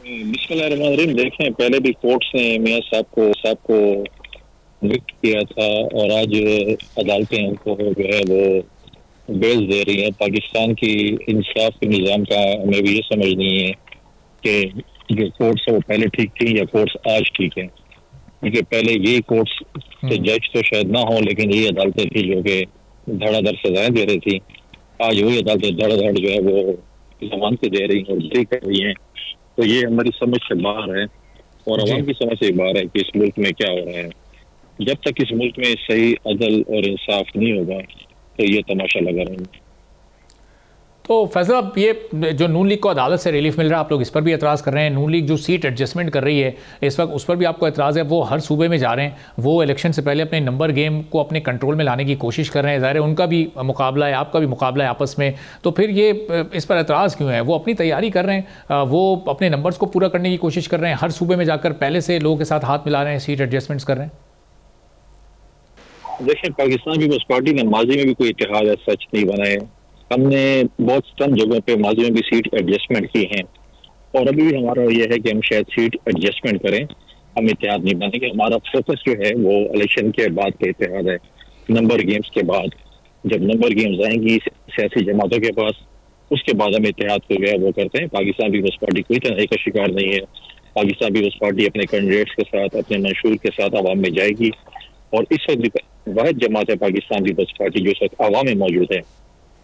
बिस्मिल्लाहिर्रहमानिर्रहीम। देखें, पहले भी कोर्ट्स ने मियां साहब को विक्ट किया था और आज अदालतें उनको जो है वो बेल दे रही हैं। पाकिस्तान की इंसाफ के निज़ाम का हमें भी ये समझनी है कि जो कोर्ट्स है वो पहले ठीक थी या कोर्ट्स आज ठीक है, क्योंकि पहले ये कोर्ट्स के जज तो शायद ना हो, लेकिन ये अदालतें थी जो कि धड़ाधड़ सजाएं दे रही थी। आज वही अदालतें धड़ाधड़ जो है वो जमानतें दे रही हैं और बरी कर रही हैं। तो ये हमारी समझ से बाहर है और अवाम की समझ से बाहर है कि इस मुल्क में क्या हो रहा है। जब तक इस मुल्क में सही अदल और इंसाफ नहीं होगा तो ये तमाशा लगा रहेगा। तो फैसला, ये जो नून लीग को अदालत से रिलीफ मिल रहा है, आप लोग इस पर भी एतराज़ कर रहे हैं। नून लीग जो सीट एडजस्टमेंट कर रही है इस वक्त, उस पर भी आपको एतराज़ है। वो हर सूबे में जा रहे हैं, वो इलेक्शन से पहले अपने नंबर गेम को अपने कंट्रोल में लाने की कोशिश कर रहे हैं। ज़ाहिर है उनका भी मुकाबला है, आपका भी मुकाबला है आपस में, तो फिर ये इस पर एतराज़ क्यों है? वो अपनी तैयारी कर रहे हैं, वो अपने नंबर्स को पूरा करने की कोशिश कर रहे हैं, हर सूबे में जाकर पहले से लोगों के साथ हाथ मिला रहे हैं, सीट एडजस्टमेंट्स कर रहे हैं। देखिए, पाकिस्तान पीपल्स पार्टी ने माजी में भी कोई इत्तेहाद सच नहीं बनाए। हमने बहुत कम जगहों पे माजी में भी सीट एडजस्टमेंट की हैं और अभी भी हमारा ये है कि हम शायद सीट एडजस्टमेंट करें, हम इत्तेहाद नहीं बनेंगे। हमारा फोकस जो है वो इलेक्शन के बाद का इत्तेहाद है, नंबर गेम्स के बाद। जब नंबर गेम्स आएंगी सियासी जमातों के पास, उसके बाद हम इत्तेहाद को जो है वो करते हैं। पाकिस्तान पीपल्स पार्टी कोई तनहाई का शिकार नहीं है। पाकिस्तान पीपल्स पार्टी अपने कैंडिडेट्स के साथ, अपने मंशूर के साथ आवाम में जाएगी और इस वक्त वाहिद जमात है पाकिस्तान पीपल्स पार्टी जो इस वक्त आवाम में मौजूद है।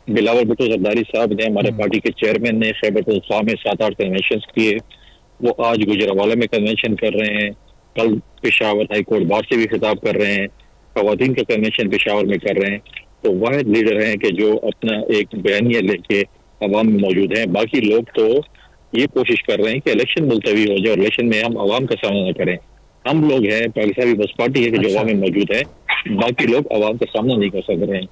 बिलावल भुट्टो जरदारी साहब ने, हमारे पार्टी के चेयरमैन ने खैबर पख्तूनख्वा में 7-8 कन्वेंशन किए। वो आज गुजरावाला में कन्वेंशन कर रहे हैं, कल पेशावर हाई कोर्ट बार से भी खिताब कर रहे हैं, खवातीन का कन्वेंशन पेशावर में कर रहे हैं। तो वाहिद लीडर हैं कि जो अपना एक बयानिया लेके अवाम में मौजूद हैं। बाकी लोग तो ये कोशिश कर रहे हैं कि इलेक्शन मुलतवी हो जाए और इलेक्शन में हम अवाम का सामना न करें। हम लोग हैं, पाकिस्तान पीपल्स पार्टी है कि जो अवाम में मौजूद है, बाकी लोग अवाम का सामना नहीं कर सक रहे हैं।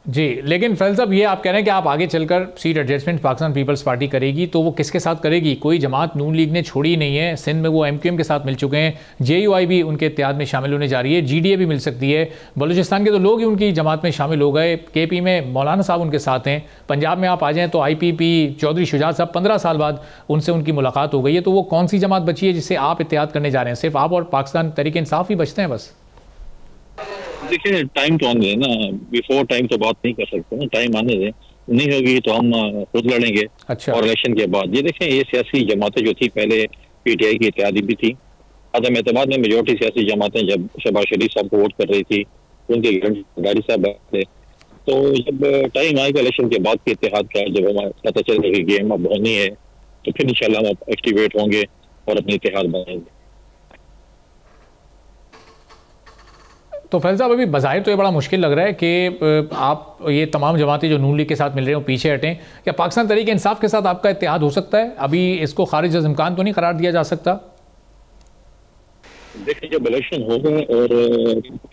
जी, लेकिन फैसल साहब, ये आप कह रहे हैं कि आप आगे चलकर seat adjustment Pakistan Peoples Party करेगी, तो वो किसके साथ करेगी? कोई जमात नून लीग ने छोड़ी नहीं है। सिंध में वो MQM के साथ मिल चुके हैं, JUI भी उनके इत्तेहाद में शामिल होने जा रही है, GDA भी मिल सकती है। बलूचिस्तान के तो लोग ही उनकी जमात में शामिल हो गए। KP में मौलाना साहब उनके साथ हैं। पंजाब में आप आ जाएँ तो IPP चौधरी शुजात साहब 15 साल बाद उनसे उनकी मुलाकात हो गई है। तो वो कौन सी जमात बची है जिससे आप इत्तेहाद करने जा रहे हैं? सिर्फ आप और पाकिस्तान तहरीक इंसाफ ही बचते हैं बस? देखिए, टाइम तो आने दें ना, बिफोर टाइम तो बात नहीं कर सकते ना, टाइम आने दें। नहीं होगी तो हम खुद लड़ेंगे। अच्छा। और इलेक्शन के बाद ये देखें, ये सियासी जमातें जो थी पहले PTI की इत्तेहादी भी थी, अदम एतमाद में मेजोरिटी सियासी जमातें जब शहबाज शरीफ साहब को वोट कर रही थी, उनके जरदारी साहब थे। तो जब टाइम आएगा इलेक्शन के बाद के इत्तेहाद का, जब हमें पता चलेगा कि गेम अब होनी है, तो फिर इंशाल्लाह हम एक्टिवेट होंगे और अपने इत्तेहाद बनाएंगे। तो फैसल साहब, अभी बज़ाहिर तो ये बड़ा मुश्किल लग रहा है कि आप ये तमाम जमातें जो नून लीग के साथ मिल रहे हो पीछे हटें। क्या पाकिस्तान तहरीक इंसाफ के साथ आपका इत्तेहाद हो सकता है? अभी इसको खारिज अज़ इम्कान तो नहीं करार दिया जा सकता? देखिए, जब इलेक्शन होगा और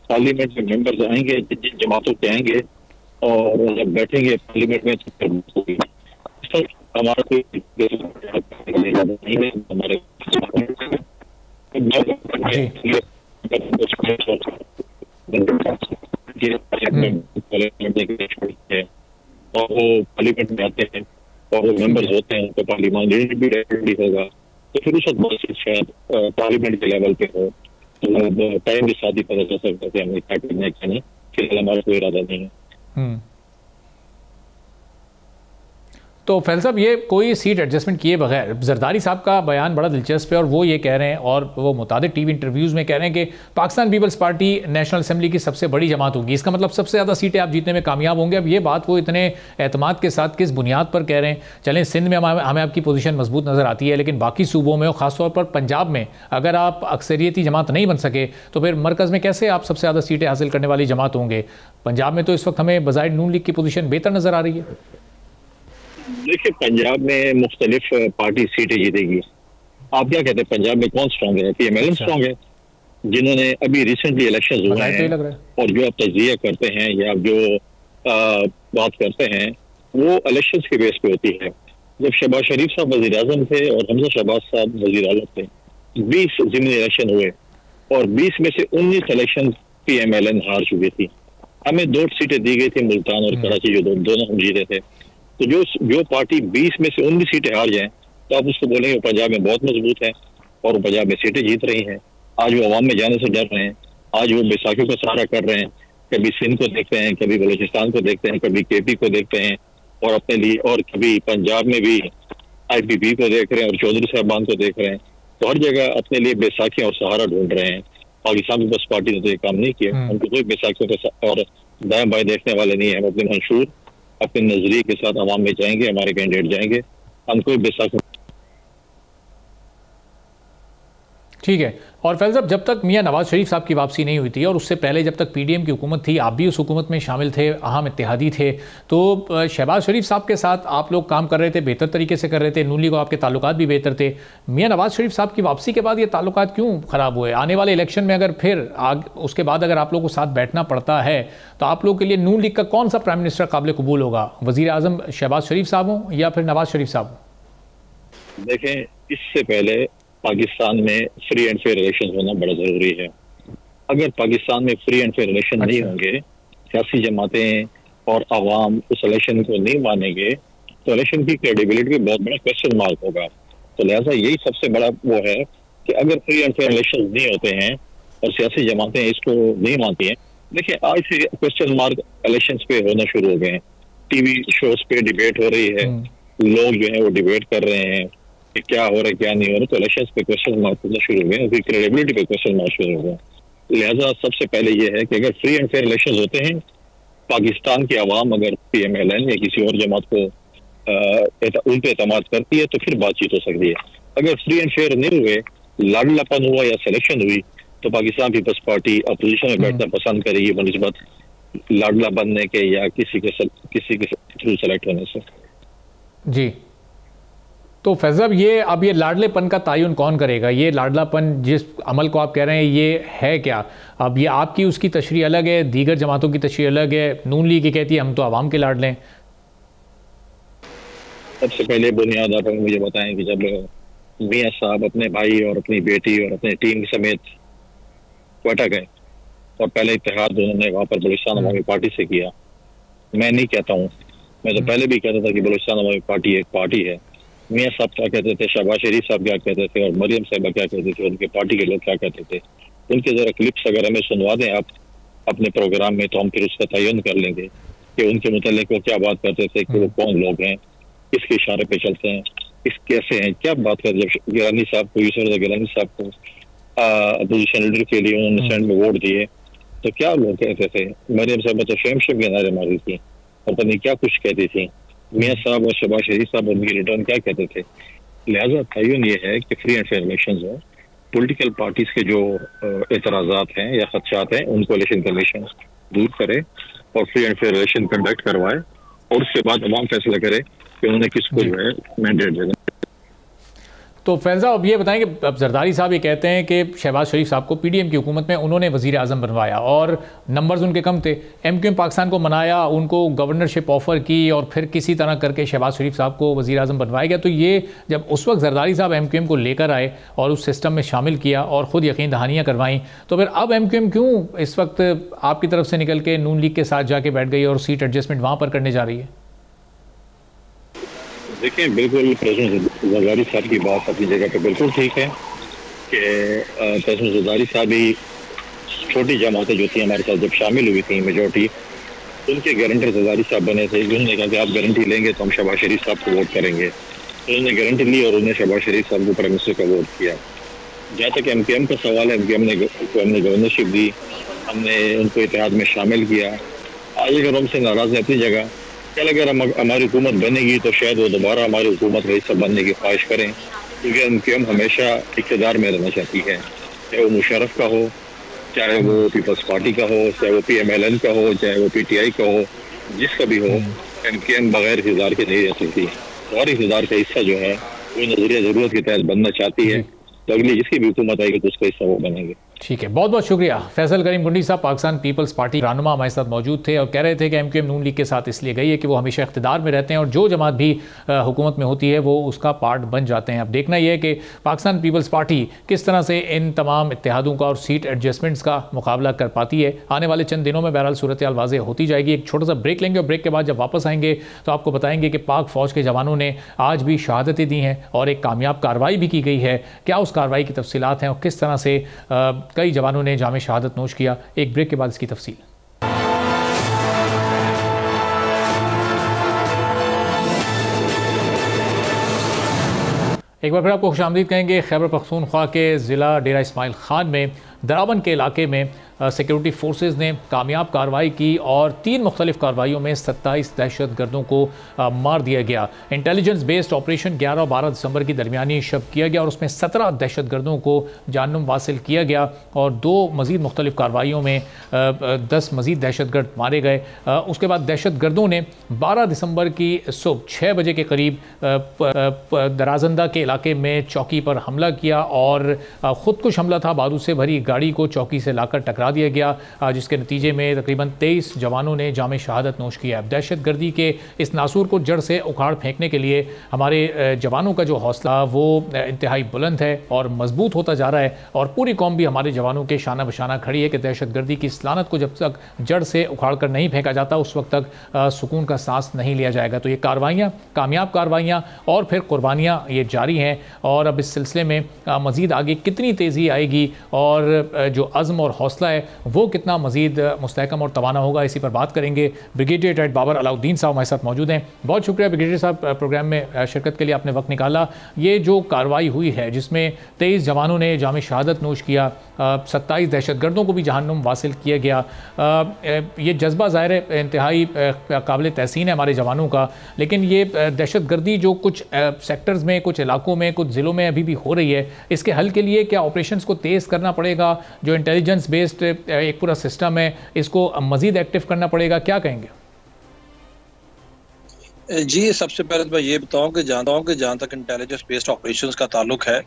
पार्लियामेंट में मेंबर्स आएंगे जिन जमातों के आएंगे और जब बैठेंगे पार्लियामेंट में, तो हमारा कोई नहीं है। हमारे और वो पार्लियामेंट में आते हैं और वो मेंबर्स होते हैं, तो पार्लियामेंट भी रेडी होगा। तो फिर उस वक्त शायद पार्लियामेंट के लेवल पे हो, तो टाइम के साथ ही पता चल सकता है कि हमें क्या करना है क्या नहीं। फिलहाल हमारा कोई इरादा नहीं है। तो फैल साहब, ये कोई सीट एडजस्टमेंट किए बगैर, जरदारी साहब का बयान बड़ा दिलचस्प है और वो ये कह रहे हैं, और वो मुताबिक टीवी इंटरव्यूज़ में कह रहे हैं कि Pakistan Peoples Party National Assembly की सबसे बड़ी जमात होगी, इसका मतलब सबसे ज़्यादा सीटें आप जीतने में कामयाब होंगे। अब ये बात वो इतने एतमाद के साथ किस बुनियाद पर कह रहे हैं? चलें, सिंध में हमें आपकी पोजीशन मजबूत नज़र आती है, लेकिन बाकी सूबों में और ख़ासतौर पर पंजाब में अगर आप अक्सरियती जमात नहीं बन सके तो फिर मरकज़ में कैसे आप सबसे ज़्यादा सीटें हासिल करने वाली जमात होंगे? पंजाब में तो इस वक्त हमें बज़ाहिर नून लीग की पोजीशन बेहतर नज़र आ रही है। देखिए, पंजाब में मुख्तलिफ पार्टी सीटें जीतेगी। आप क्या कहते हैं, पंजाब में कौन स्ट्रॉन्ग है? PMLN स्ट्रॉन्ग है, जिन्होंने अभी रिसेंटली इलेक्शन हुए हैं, और जो आप तज्जिया करते हैं या जो बात करते हैं वो इलेक्शन के बेस पे होती है। जब शहबाज शरीफ साहब वज़ीर आज़म थे और हमजा शहबाज साहब वज़ीर आला थे, 20 ज़िमनी इलेक्शन हुए और 20 में से 19 इलेक्शन PMLN हार चुकी थी। हमें 2 सीटें दी गई थी, मुल्तान और कराची, जो दोनों हम जीते थे। तो जो पार्टी 20 में से 19 सीटें हार जाए तो आप उसको बोलेंगे वो पंजाब में बहुत मजबूत है और वो पंजाब में सीटें जीत रही हैं। आज वो अवाम में जाने से डर रहे हैं, आज वो बैसाखियों का सहारा कर रहे हैं। कभी सिंध को देखते हैं, कभी बलूचिस्तान को देखते हैं, कभी KP को देखते हैं और अपने लिए, और कभी पंजाब में भी IPP को देख रहे हैं और चौधरी साहबान को देख रहे हैं। तो हर जगह अपने लिए बैसाखियां और सहारा ढूंढ रहे हैं। पाकिस्तान पीपल्स पार्टी ने तो ये काम नहीं किया। उनको कोई बैसाखियों का और दाएं बाएं देखने वाले नहीं है। हम अपने मंशूर अपने नजरिए के साथ अवाम में जाएंगे, हमारे कैंडिडेट जाएंगे, हम कोई बैसाखी। ठीक है। और फैज़ साहब, जब तक मियां नवाज शरीफ साहब की वापसी नहीं हुई थी और उससे पहले जब तक PDM की हुकूमत थी, आप भी उस हुकूमत में शामिल थे, अहम इत्तेहादी थे, तो शहबाज शरीफ साहब के साथ आप लोग काम कर रहे थे, बेहतर तरीके से कर रहे थे, नून लीग को आपके ताल्लुकात भी बेहतर थे। मियां नवाज शरीफ साहब की वापसी के बाद ये ताल्लुकात क्यों ख़राब हुए? आने वाले इलेक्शन में अगर फिर उसके बाद अगर आप लोग को साथ बैठना पड़ता है तो आप लोग के लिए नून लीग का कौन सा प्राइम मिनिस्टर काबिल कबूल होगा? वज़ीर आज़म शहबाज शरीफ साहब हों या फिर नवाज शरीफ साहब हों? देखें, इससे पहले पाकिस्तान में फ्री एंड फेयर इलेक्शन होना बड़ा जरूरी है। अगर पाकिस्तान में फ्री एंड फेयर इलेक्शन नहीं होंगे, सियासी जमातें और आवाम उस इलेक्शन को नहीं मानेंगे, तो इलेक्शन की क्रेडिबिलिटी पे बहुत बड़ा क्वेश्चन मार्क होगा। तो लिहाजा यही सबसे बड़ा वो है कि अगर फ्री एंड फेयर इलेक्शन नहीं होते हैं और सियासी जमातें इसको नहीं मानती हैं। देखिए, आज से क्वेश्चन मार्क इलेक्शन पे होना शुरू हो गए हैं। TV शोज पे डिबेट हो रही है, लोग जो है वो डिबेट कर रहे हैं कि क्या हो रहा है क्या नहीं हो रहा। तो इलेक्शन पे क्वेश्चन मार्क होना शुरू हो गए, फिर क्रेडिबिलिटी पे क्वेश्चन मार्क शुरू हो गए। लिहाजा सबसे पहले ये है कि अगर फ्री एंड फेयर इलेक्शन होते हैं, पाकिस्तान की आवाम अगर PMLN या किसी और जमात को उन पे एतमाद करती है तो फिर बातचीत हो सकती है। अगर फ्री एंड फेयर नहीं हुए, लाडलापन हुआ या सिलेक्शन हुई, तो पाकिस्तान पीपल्स पार्टी अपोजिशन में बैठना पसंद करेगी बनिस्बत लाडला बनने के या किसी के थ्रू सेलेक्ट होने से। जी, तो फैज़ साहब, ये लाडलेपन का तयन कौन करेगा? ये लाडलापन जिस अमल को आप कह रहे हैं, ये है क्या? अब ये आपकी उसकी तशरीह अलग है, दीगर जमातों की तशरीह अलग है। नून लीग ये कहती है हम तो आवाम के लाडले हैं। सबसे पहले बुनियाद आप मुझे बताएं कि जब मियां साहब अपने भाई और अपनी बेटी और अपने टीम समेत क्वेटा गए और पहले इत्तेहाद उन्होंने वहाँ पर बलूचिस्तान अवामी पार्टी से किया। मैं नहीं कहता हूँ, मैं तो पहले भी कहता था कि बलूचिस्तान अवामी पार्टी एक पार्टी है। मियां साहब क्या कहते थे, शहबाज शरीफ साहब क्या कहते थे और मरियम साहबा क्या कहते थे, उनके पार्टी के लोग क्या कहते थे, उनके जरा क्लिप्स अगर हमें सुनवा दें आप अपने प्रोग्राम में, तो हम फिर उसका तयन कर लेंगे कि उनके मुतालिक वो क्या बात करते थे, कि वो कौन लोग हैं, किसके इशारे पे चलते हैं, किस कैसे हैं, क्या बात करते। जब गिलानी साहब को, यूसुफ गिलानी साहब को अपोजिशन लीडर के लिए उन्होंने सेंड में वोट दिए, तो क्या लोग कहते थे। मरियम साहब तो शेम के नारे मारी थी और पता नहीं क्या कुछ कहती थी। मियां साहब और शहबाज शरीफ साहब उनकी रिटर्न क्या कहते थे। लिहाजा तयन ये है कि फ्री एंड फेयर इलेक्शन हो, पॉलिटिकल पार्टीज के जो एतराज़ात हैं या खदशात हैं उनको इलेक्शन कमीशन दूर करे और free and fair election conduct करवाए और उसके बाद तमाम फैसला करे कि उन्होंने किसको जो है मैंडेट देना। तो फैज़ा, अब ये बताएं कि अब जरदारी साहब ये कहते हैं कि शहबाज शरीफ साहब को PDM की हुकूमत में उन्होंने वज़ीर आज़म बनवाया और नंबर्स उनके कम थे। MQM पाकिस्तान को मनाया, उनको गवर्नरशिप ऑफ़र की और फिर किसी तरह करके शहबाज शरीफ साहब को वज़ीर आज़म बनवाया गया। तो ये जब उस वक्त जरदारी साहब MQM को लेकर आए और उस सिस्टम में शामिल किया और ख़ुद यकीन दहानियाँ करवाईं, तो फिर अब MQM क्यों इस वक्त आपकी तरफ से निकल के नून लीग के साथ जाके बैठ गई और सीट एडजस्टमेंट वहाँ पर करने जा रही है? देखिए, बिल्कुल प्रेसिडेंट जरदारी साहब की बात अपनी जगह पे बिल्कुल ठीक है कि प्रेसिडेंट जरदारी साहब ही छोटी जमातें जो थी हमारे साथ जब शामिल हुई थी मेजोरिटी, उनके गारंटर जरदारी साहब बने थे। उन्होंने कहा कि आप गारंटी लेंगे तो हम शहबाज शरीफ साहब को वोट करेंगे। उन्होंने गारंटी ली और उन्हें शहबाज शरीफ साहब को प्राइम मिनिस्टर का वोट किया। जहाँ तक MKM का सवाल है, MKM को हमने गवर्नरशिप दी, हमने उनको इत्तेहाद में शामिल किया। आज अगर हमसे नाराज़ है अपनी जगह, कल अगर हमारी हुकूमत बनेगी तो शायद वो दोबारा हमारी हुकूमत का हिस्सा बनने की ख्वाहिश करें, क्योंकि MKM हमेशा इक़्तिदार में रहना चाहती है, चाहे वो मुशर्रफ का हो, चाहे वो पीपल्स पार्टी का हो, चाहे वो PMLN का हो, चाहे वो PTI का हो, जिसका भी हो। MKM बगैर इक़्तिदार के नहीं रह सकती और इक़्तिदार का हिस्सा जो है वो नजरिया ज़रूरत के तहत बनना चाहती है, तो अगली जिसकी भी हुकूमत आएगी तो उसका हिस्सा वो बनेंगे। ठीक है, बहुत बहुत शुक्रिया। फैसल करीम गुंडी साहब पाकिस्तान पीपल्स पार्टी रहनुमा हमारे साथ मौजूद थे और कह रहे थे कि MKM नून लीग के साथ इसलिए गई है कि वो हमेशा इख्तिदार में रहते हैं और जो जमात भी हुकूमत में होती है वो उसका पार्ट बन जाते हैं। अब देखना यह है कि पाकिस्तान पीपल्स पार्टी किस तरह से इन तमाम इत्तेहादों का और सीट एडजस्टमेंट्स का मुकाबला कर पाती है। आने वाले चंद दिनों में बहरहाल सूरत हाल वाज़ेह होती जाएगी। एक छोटा सा ब्रेक लेंगे और ब्रेक के बाद जब वापस आएंगे तो आपको बताएंगे कि पाक फ़ौज के जवानों ने आज भी शहादतें दी हैं और एक कामयाब कार्रवाई भी की गई है। क्या उस कार्रवाई की तफसीलात हैं और किस तरह से कई जवानों ने में शहादत नोश किया। एक ब्रेक के बाद इसकी तफसील। एक बार फिर आपको खुशामदीद कहेंगे। खैबर पख्तूनख्वा के ज़िला डेरा इस्माइल खान में दराबन के इलाके में सिक्योरिटी फोर्सेस ने कामयाब कार्रवाई की और 3 मुख्तलिफ कार्रवाइयों में 27 दहशत गर्दों को मार दिया गया। इंटेलिजेंस बेस्ड ऑपरेशन 11 और 12 दिसंबर की दरमियानी शब किया गया और उसमें 17 दहशत गर्दों को जानम वासिल किया गया और 2 मज़ीद मुख्तलिफ कार्रवाइयों में 10 मज़ीद दहशत गर्द मारे गए। उसके बाद दहशत गर्दों ने 12 दिसंबर की सुबह 6 बजे के करीब दराजंदा के इलाके में चौकी पर हमला किया और ख़ुदकुश हमला था। बारूद से भरी गाड़ी को चौकी से लाकर टकरा दिया गया, जिसके नतीजे में तकरीबन 23 जवानों ने जामे शहादत नोश किया। दहशत गर्दी के इस नासूर को जड़ से उखाड़ फेंकने के लिए हमारे जवानों का जो हौसला वो इंतहाई बुलंद है और मजबूत होता जा रहा है और पूरी कौम भी हमारे जवानों के शाना बशाना खड़ी है कि दहशत गर्दी की इस लानत को जब तक जड़ से उखाड़ कर नहीं फेंका जाता उस वक्त तक सुकून का सांस नहीं लिया जाएगा। तो ये कार्रवाइयाँ, कामयाब कार्रवाइयाँ और फिर कुर्बानियाँ ये जारी हैं और अब इस सिलसिले में मज़ीद आगे कितनी तेज़ी आएगी और जो अज़्म और हौसला है वो कितना मज़ीद मुस्तहकम और तवाना होगा, इसी पर बात करेंगे। ब्रिगेडियर रेड बाबर अलाउद्दीन साहब हमारे साथ मौजूद हैं। बहुत शुक्रिया ब्रिगेडियर साहब प्रोग्राम में शिरकत के लिए, आपने वक्त निकाला। ये जो कार्रवाई हुई है जिसमें 23 जवानों ने जामे शहादत नोश किया, 27 दहशत गर्दों को भी जहन्नुम वासिल किया गया, ये जज्बा ज़ाहिर है इंतहाई काबिल तहसीन है हमारे जवानों का। लेकिन ये दहशत गर्दी जो कुछ सेक्टर्स में, कुछ इलाकों में, कुछ ज़िलों में अभी भी हो रही है, इसके हल के लिए क्या ऑपरेशंस को तेज़ करना पड़ेगा? जो इंटेलिजेंस बेस्ड एक पूरा सिस्टम है इसको मज़ीद एक्टिव करना पड़ेगा, क्या कहेंगे? जी, सबसे पहले तो मैं ये बताऊं कि जहाँ तक इंटेलिजेंस बेस्ड ऑपरेशंस का ताल्लुक है,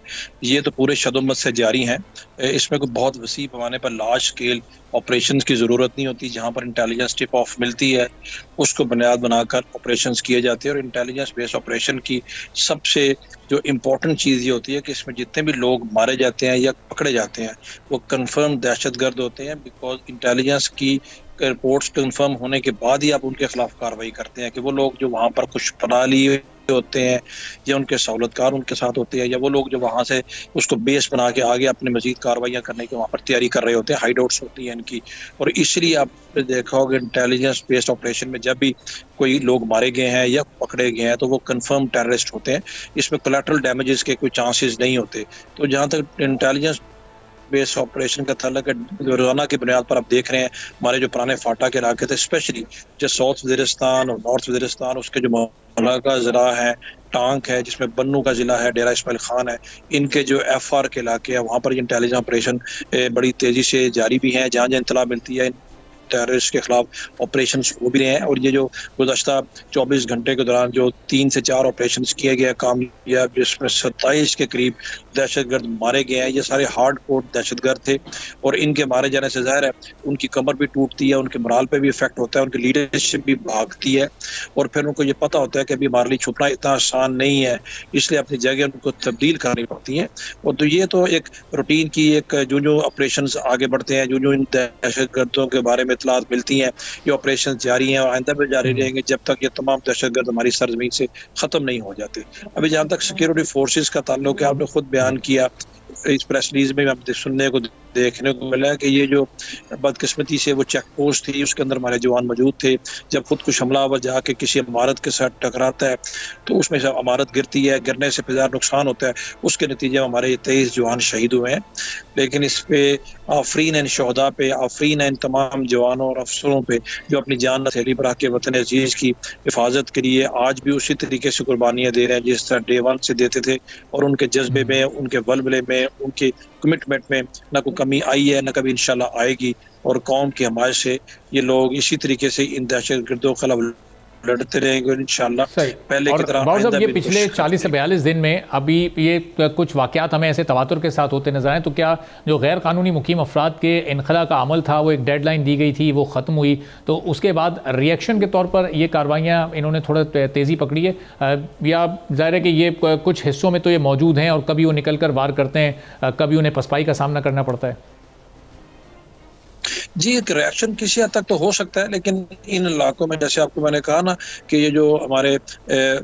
ये तो पूरे शदुम्मत से जारी हैं। इसमें कोई बहुत वसी पैमाने पर लार्ज स्केल ऑपरेशंस की ज़रूरत नहीं होती। जहाँ पर इंटेलिजेंस टिप ऑफ मिलती है उसको बुनियाद बनाकर ऑपरेशंस किए जाते हैं। और इंटेलिजेंस बेस्ड ऑपरेशन की सबसे जो इम्पोर्टेंट चीज़ ये होती है कि इसमें जितने भी लोग मारे जाते हैं या पकड़े जाते हैं वो कन्फर्म दहशतगर्द होते हैं, बिकॉज इंटेलिजेंस की रिपोर्ट्स कंफर्म होने के बाद ही आप उनके खिलाफ कार्रवाई करते हैं कि वो लोग जो वहाँ पर कुछ पना लिए होते हैं या उनके सहूलतकार उनके साथ होते हैं या वो लोग जो वहाँ से उसको बेस बना के आगे अपने मजीद कार्रवाइयाँ करने की वहाँ पर तैयारी कर रहे होते हैं, हाइड आउट्स होती हैं इनकी। और इसलिए आपने देखा होगा इंटेलिजेंस बेस्ड ऑपरेशन में जब भी कोई लोग मारे गए हैं या पकड़े गए हैं तो वो कंफर्म टेररिस्ट होते हैं। इसमें कोलैटरल डैमेजेस के कोई चांसेस नहीं होते। तो जहाँ तक इंटेलिजेंस बेस ऑपरेशन का ताल्लुक है, रोजाना की बुनियाद पर आप देख रहे हैं हमारे जो पुराने फाटा के इलाके थे, स्पेशली जो साउथ वजीरिस्तान और नॉर्थ वजीरिस्तान, उसके जो मौला का ज़िला है, टांक है, जिसमें बन्नू का ज़िला है, डेरा इस्माइल खान है, इनके जो FR के इलाके हैं वहाँ पर इंटेलिजेंस ऑपरेशन बड़ी तेज़ी से जारी भी हैं। जहाँ जहाँ इत्तला मिलती है टेररिस्ट के खिलाफ ऑपरेशन हो भी रहे हैं। और ये जो गुज़श्ता 24 घंटे के दौरान जो 3 से 4 ऑपरेशन किए गए कामयाब, जिसमें 27 के करीब दहशतगर्द मारे गए हैं, ये सारे हार्ड कोर दहशतगर्द थे। और इनके मारे जाने से ज़ाहिर है उनकी कमर भी टूटती है, उनके मोराल पे भी इफेक्ट होता है, उनकी लीडरशिप भी भागती है और फिर उनको ये पता होता है कि अभी हमारे लिए छुपना इतना आसान नहीं है, इसलिए अपनी जगह उनको तब्दील करनी पड़ती है। और तो ये तो एक रूटीन की एक जो ऑपरेशन आगे बढ़ते हैं, जो इन दहशतगर्दों के बारे में इत्तलात मिलती हैं, ये ऑपरेशन जारी हैं और आइंदा भी जारी रहेंगे जब तक ये तमाम दहशतगर्द हमारी सरजमीन से ख़त्म नहीं हो जाते। अभी जहाँ तक सिक्योरिटी फोर्सेस का ताल्लुक है, आपने खुद बयान किया इस प्रेस रिलीज में हम सुनने को देखने को मिला कि ये जो बदकिस्मती से वो चेक पोस्ट थी उसके अंदर हमारे जवान मौजूद थे। जब खुदकुश हमलावर जाके किसी इमारत के साथ टकराता है तो उसमें से इमारत गिरती है, गिरने से फिर नुकसान होता है, उसके नतीजे में हमारे 23 जवान शहीद हुए हैं। लेकिन इस पे आफरीन इन शहदा पे, आफरीन इन तमाम जवानों और अफसरों पे जो अपनी जान हथेली पर आके वतन अजीज की हिफाजत के लिए आज भी उसी तरीके से कुर्बानियाँ दे रहे हैं जिस तरह डे वन से देते थे, और उनके जज्बे में, उनके वलवले में, उनके कमिटमेंट में ना कोई कमी आई है, ना कभी इंशाल्लाह आएगी। और कौम की हमायत से ये लोग इसी तरीके से इन दहशतगर्दों के खिलाफ लड़ते रहेंगे इंशाल्लाह पहले की तरह। ये पिछले 40 से 42 दिन में अभी ये कुछ वाक़यात हमें ऐसे तवातुर के साथ होते नजर आए, तो क्या जो गैर कानूनी मुकीम अफराद के इनखला का अमल था वो एक डेडलाइन दी गई थी, वो ख़त्म हुई, तो उसके बाद रिएक्शन के तौर पर ये कार्रवाइयाँ इन्होंने थोड़ा तेज़ी पकड़ी है, या ज़ाहिर है कि ये कुछ हिस्सों में तो ये मौजूद हैं और कभी वो निकल कर वार करते हैं, कभी उन्हें पसपाई का सामना करना पड़ता है? जी, एक रिएक्शन किसी हद तक तो हो सकता है, लेकिन इन इलाकों में जैसे आपको मैंने कहा ना कि ये जो हमारे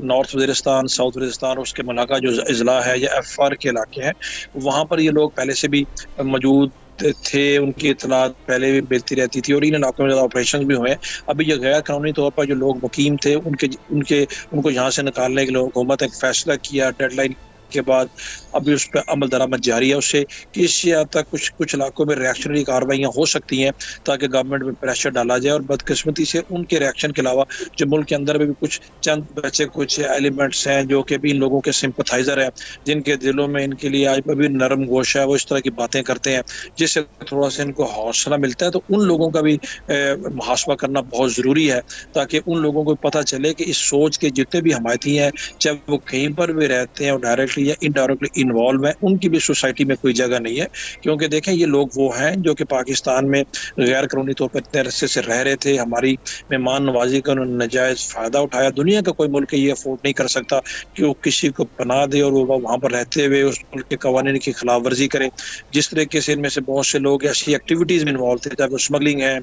नॉर्थ वज़ीरिस्तान, साउथ वज़ीरिस्तान और उसके मलाका जो अजला है या एफआर के इलाके हैं, वहाँ पर ये लोग पहले से भी मौजूद थे, उनकी इतलात पहले भी मिलती रहती थी और इन इलाकों में ज़्यादा ऑपरेशन भी हुए हैं। अभी ये गैर कानूनी तौर पर जो लोग मुकीम थे उनको यहाँ से निकालने के लिए हुकूमत एक फैसला किया डेडलाइन के बाद, अभी उस पर अमल दरामद जारी है। उससे किसी हद तक कुछ इलाकों में रिएक्शनरी कार्रवाइयाँ हो सकती हैं ताकि गवर्नमेंट में प्रेशर डाला जाए। और बदकिस्मती से उनके रिएक्शन के अलावा जो मुल्क के अंदर में भी कुछ चंद बच्चे, कुछ एलिमेंट्स हैं जो कि भी इन लोगों के सिंपथाइजर हैं, जिनके दिलों में इनके लिए आज भी नरम गोश है, वो इस तरह की बातें करते हैं जिससे थोड़ा सा इनको हौसला मिलता है। तो उन लोगों का भी मुहासबा करना बहुत ज़रूरी है ताकि उन लोगों को पता चले कि इस सोच के जितने भी हमायती हैं, चाहे वो कहीं पर भी रहते हैं और डायरेक्टली या इनडायरेक्टली इन्वॉल्व है, उनकी भी सोसाइटी में कोई जगह नहीं है। क्योंकि देखें ये लोग वो हैं जो कि पाकिस्तान में गैर कानूनी तौर पर इतने अरसे से रह रहे थे, हमारी मेहमान नवाजी का उन्होंने नाजायज़ फ़ायदा उठाया। दुनिया का कोई मुल्क ये अफोर्ड नहीं कर सकता कि वो किसी को पनाह दे और वो वहाँ पर रहते हुए उस मुल्क के कवानीन की खिलाफ वर्जी करे। जिस तरीके से इनमें से बहुत से लोग ऐसी एक्टिविटीज़ में इन्वॉल्व थे, चाहे वो स्मगलिंग है,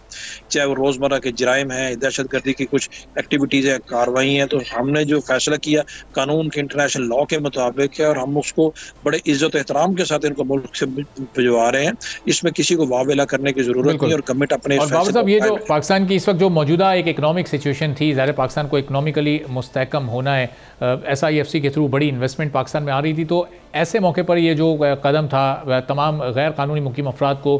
चाहे वो रोज़मर्रा के जराइम हैं, दहशतगर्दी की कुछ एक्टिविटीज़ है, कार्रवाई हैं, तो हमने जो फैसला किया कानून के, इंटरनेशनल लॉ के मुताबिक है और हम उसको बड़े इज्जत एहतराम के साथ इनको मुल्क से भिजवा रहे हैं। इसमें किसी को वावेला करने की जरूरत नहीं और कमिट अपने। और बाबर साहब, ये जो पाकिस्तान की इस वक्त जो मौजूदा एक इकोनॉमिक सिचुएशन थी, ज़ाहिर पाकिस्तान को इकोनॉमिकली मुस्तहकम होना है, SIFC के थ्रू बड़ी इन्वेस्टमेंट पाकिस्तान में आ रही थी, तो ऐसे मौके पर ये जो कदम था तमाम गैर कानूनी मुकीम अफराद को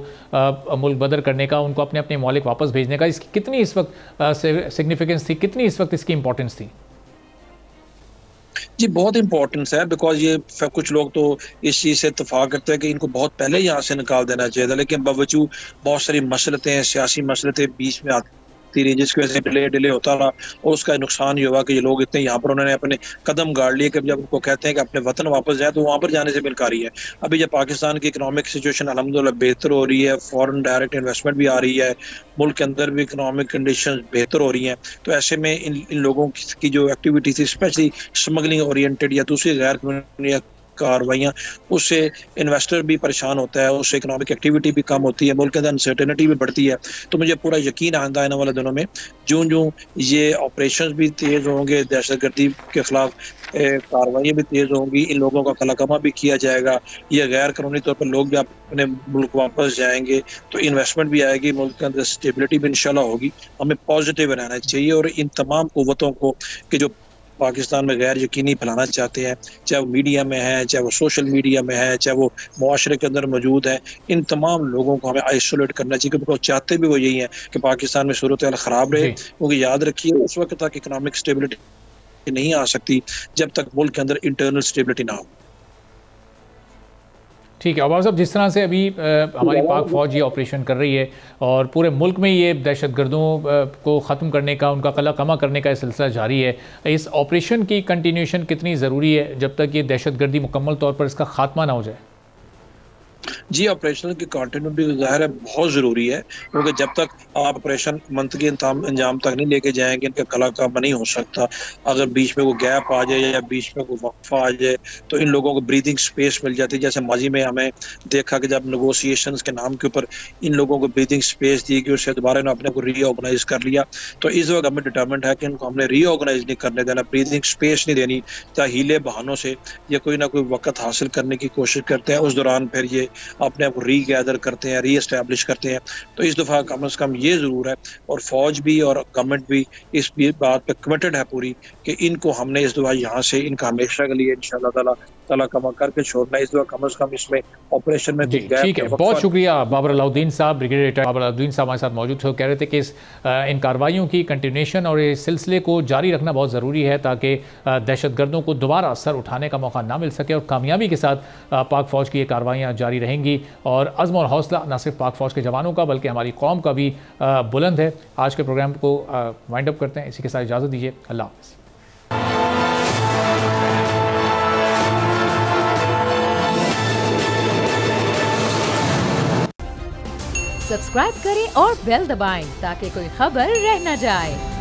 मुल्क बदर करने का, उनको अपने अपने मौलिक वापस भेजने का, इसकी कितनी इस वक्त सिग्निफिकेंस थी, कितनी इस वक्त इसकी इंपॉर्टेंस थी? जी, बहुत इंपॉर्टेंस है, बिकॉज ये कुछ लोग तो इस चीज़ से इत्तेफाक करते हैं कि इनको बहुत पहले यहाँ से निकाल देना चाहिए था, लेकिन बावजूद बहुत सारी मसलतें, सियासी मसलतें बीच में आती रही जिसकी वजह से डिले होता रहा और उसका नुकसान ये हुआ कि ये लोग इतने यहाँ पर उन्होंने अपने कदम गाड़ लिए कि जब उनको कहते हैं कि अपने वतन वापस जाए तो वहाँ पर जाने से बिलकारी है। अभी जब पाकिस्तान की इकोनॉमिक सिचुएशन अल्हम्दुलिल्लाह बेहतर हो रही है, फॉरेन डायरेक्ट इन्वेस्टमेंट भी आ रही है, मुल्क के अंदर भी इकोनॉमिक कंडीशन बेहतर हो रही हैं, तो ऐसे में इन लोगों की जो एक्टिविटी थी स्पेशली स्मगलिंग ओरिएंटेड या दूसरी गैर कार्रवाइयाँ, उससे इन्वेस्टर भी परेशान होता है, उससे इकोनॉमिक एक्टिविटी भी कम होती है, मुल्क के अंदर अनसर्टेनिटी भी बढ़ती है। तो मुझे पूरा यकीन आंदा आने वाले दिनों में जो ये ऑपरेशंस भी तेज़ होंगे, दहशतगर्दी के खिलाफ कार्रवाइयाँ भी तेज़ होंगी, इन लोगों का कलाकमा भी किया जाएगा, ये गैर कानूनी तौर पर लोग भी अपने मुल्क वापस जाएंगे, तो इन्वेस्टमेंट भी आएगी, मुल्क के अंदर स्टेबिलिटी भी इंशाल्लाह होगी। हमें पॉजिटिव रहना चाहिए और इन तमाम क़ुव्वतों को कि जो पाकिस्तान में गैर यकीनी फैलाना चाहते हैं, चाहे वो मीडिया में है, चाहे वो सोशल मीडिया में है, चाहे वो मुआशरे के अंदर मौजूद है, इन तमाम लोगों को हमें आइसोलेट करना चाहिए क्योंकि वो चाहते भी वो यही है कि पाकिस्तान में सूरत हाल ख़राब रहे। क्योंकि याद रखिए उस वक्त तक इकोनॉमिक स्टेबिलिटी नहीं आ सकती जब तक मुल्क के अंदर इंटरनल स्टेबिलिटी ना हो। ठीक है अब्बास साहब, जिस तरह से अभी हमारी पाक फ़ौज ये ऑपरेशन कर रही है और पूरे मुल्क में ये दहशतगर्दों को ख़त्म करने का, उनका कला कमा करने का सिलसिला जारी है, इस ऑपरेशन की कंटिन्यूशन कितनी ज़रूरी है जब तक ये दहशतगर्दी मुकम्मल तौर पर इसका खात्मा ना हो जाए? जी ऑपरेशनल की कंटिन्यूटी ज़ाहिर है बहुत ज़रूरी है, क्योंकि जब तक आप ऑपरेशन मंतकी अंजाम तक नहीं लेके जाएंगे इनका कला काम नहीं हो सकता। अगर बीच में वो गैप आ जाए या बीच में कोई वक्फा आ जाए तो इन लोगों को ब्रीदिंग स्पेस मिल जाती है। जैसे माजी में हमें देखा कि जब नेगोशिएशंस के नाम के ऊपर इन लोगों को ब्रीदिंग स्पेस दी कि उससे दोबारा इन्होंने अपने को रीऑर्गेनाइज कर लिया, तो इस वक्त हमें डिटरमेंट है कि इनको हमने रीऑर्गेनाइज नहीं करने देना, ब्रीदिंग स्पेस नहीं देनी। चाहे हीले बहानों से ये कोई ना कोई वक्त हासिल करने की कोशिश करते हैं, उस दौरान फिर ये अपने आप को रीगैदर करते हैं, री एस्टैब्लिश करते हैं। तो इस दफ़ा कम से कम ये ज़रूर है और फौज भी और गवर्नमेंट भी इस बात पे कमिटेड है पूरी कि इनको हमने इस दफ़ा यहाँ से इनका हमेशा के लिए इंशाअल्लाह ताला तला कमा करके छोड़ना। इस दफ़ा कम से कम इसमें ऑपरेशन में ठीक है। बहुत शुक्रिया बाबर अलाउद्दीन साहब, ब्रिगेडियर बाबर अलाउद्दीन साहब हमारे साथ मौजूद थे। कह रहे थे कि इन कार्रवाइयों की कंटिन्यूशन और इस सिलसिले को जारी रखना बहुत ज़रूरी है ताकि दहशतगर्दों को दोबारा सर उठाने का मौका ना मिल सके और कामयाबी के साथ पाक फ़ौज की ये कार्रवाइयाँ जारी रहेंगी। और अज़्म और हौसला न सिर्फ पाक फ़ौज के जवानों का बल्कि हमारी कौम का भी बुलंद है। आज के प्रोग्राम को वाइंड अप करते हैं, इसी के साथ इजाज़त दीजिए। अल्लाह हाफ़िज़। सब्सक्राइब करें और बेल दबाएं ताकि कोई खबर रह न जाए।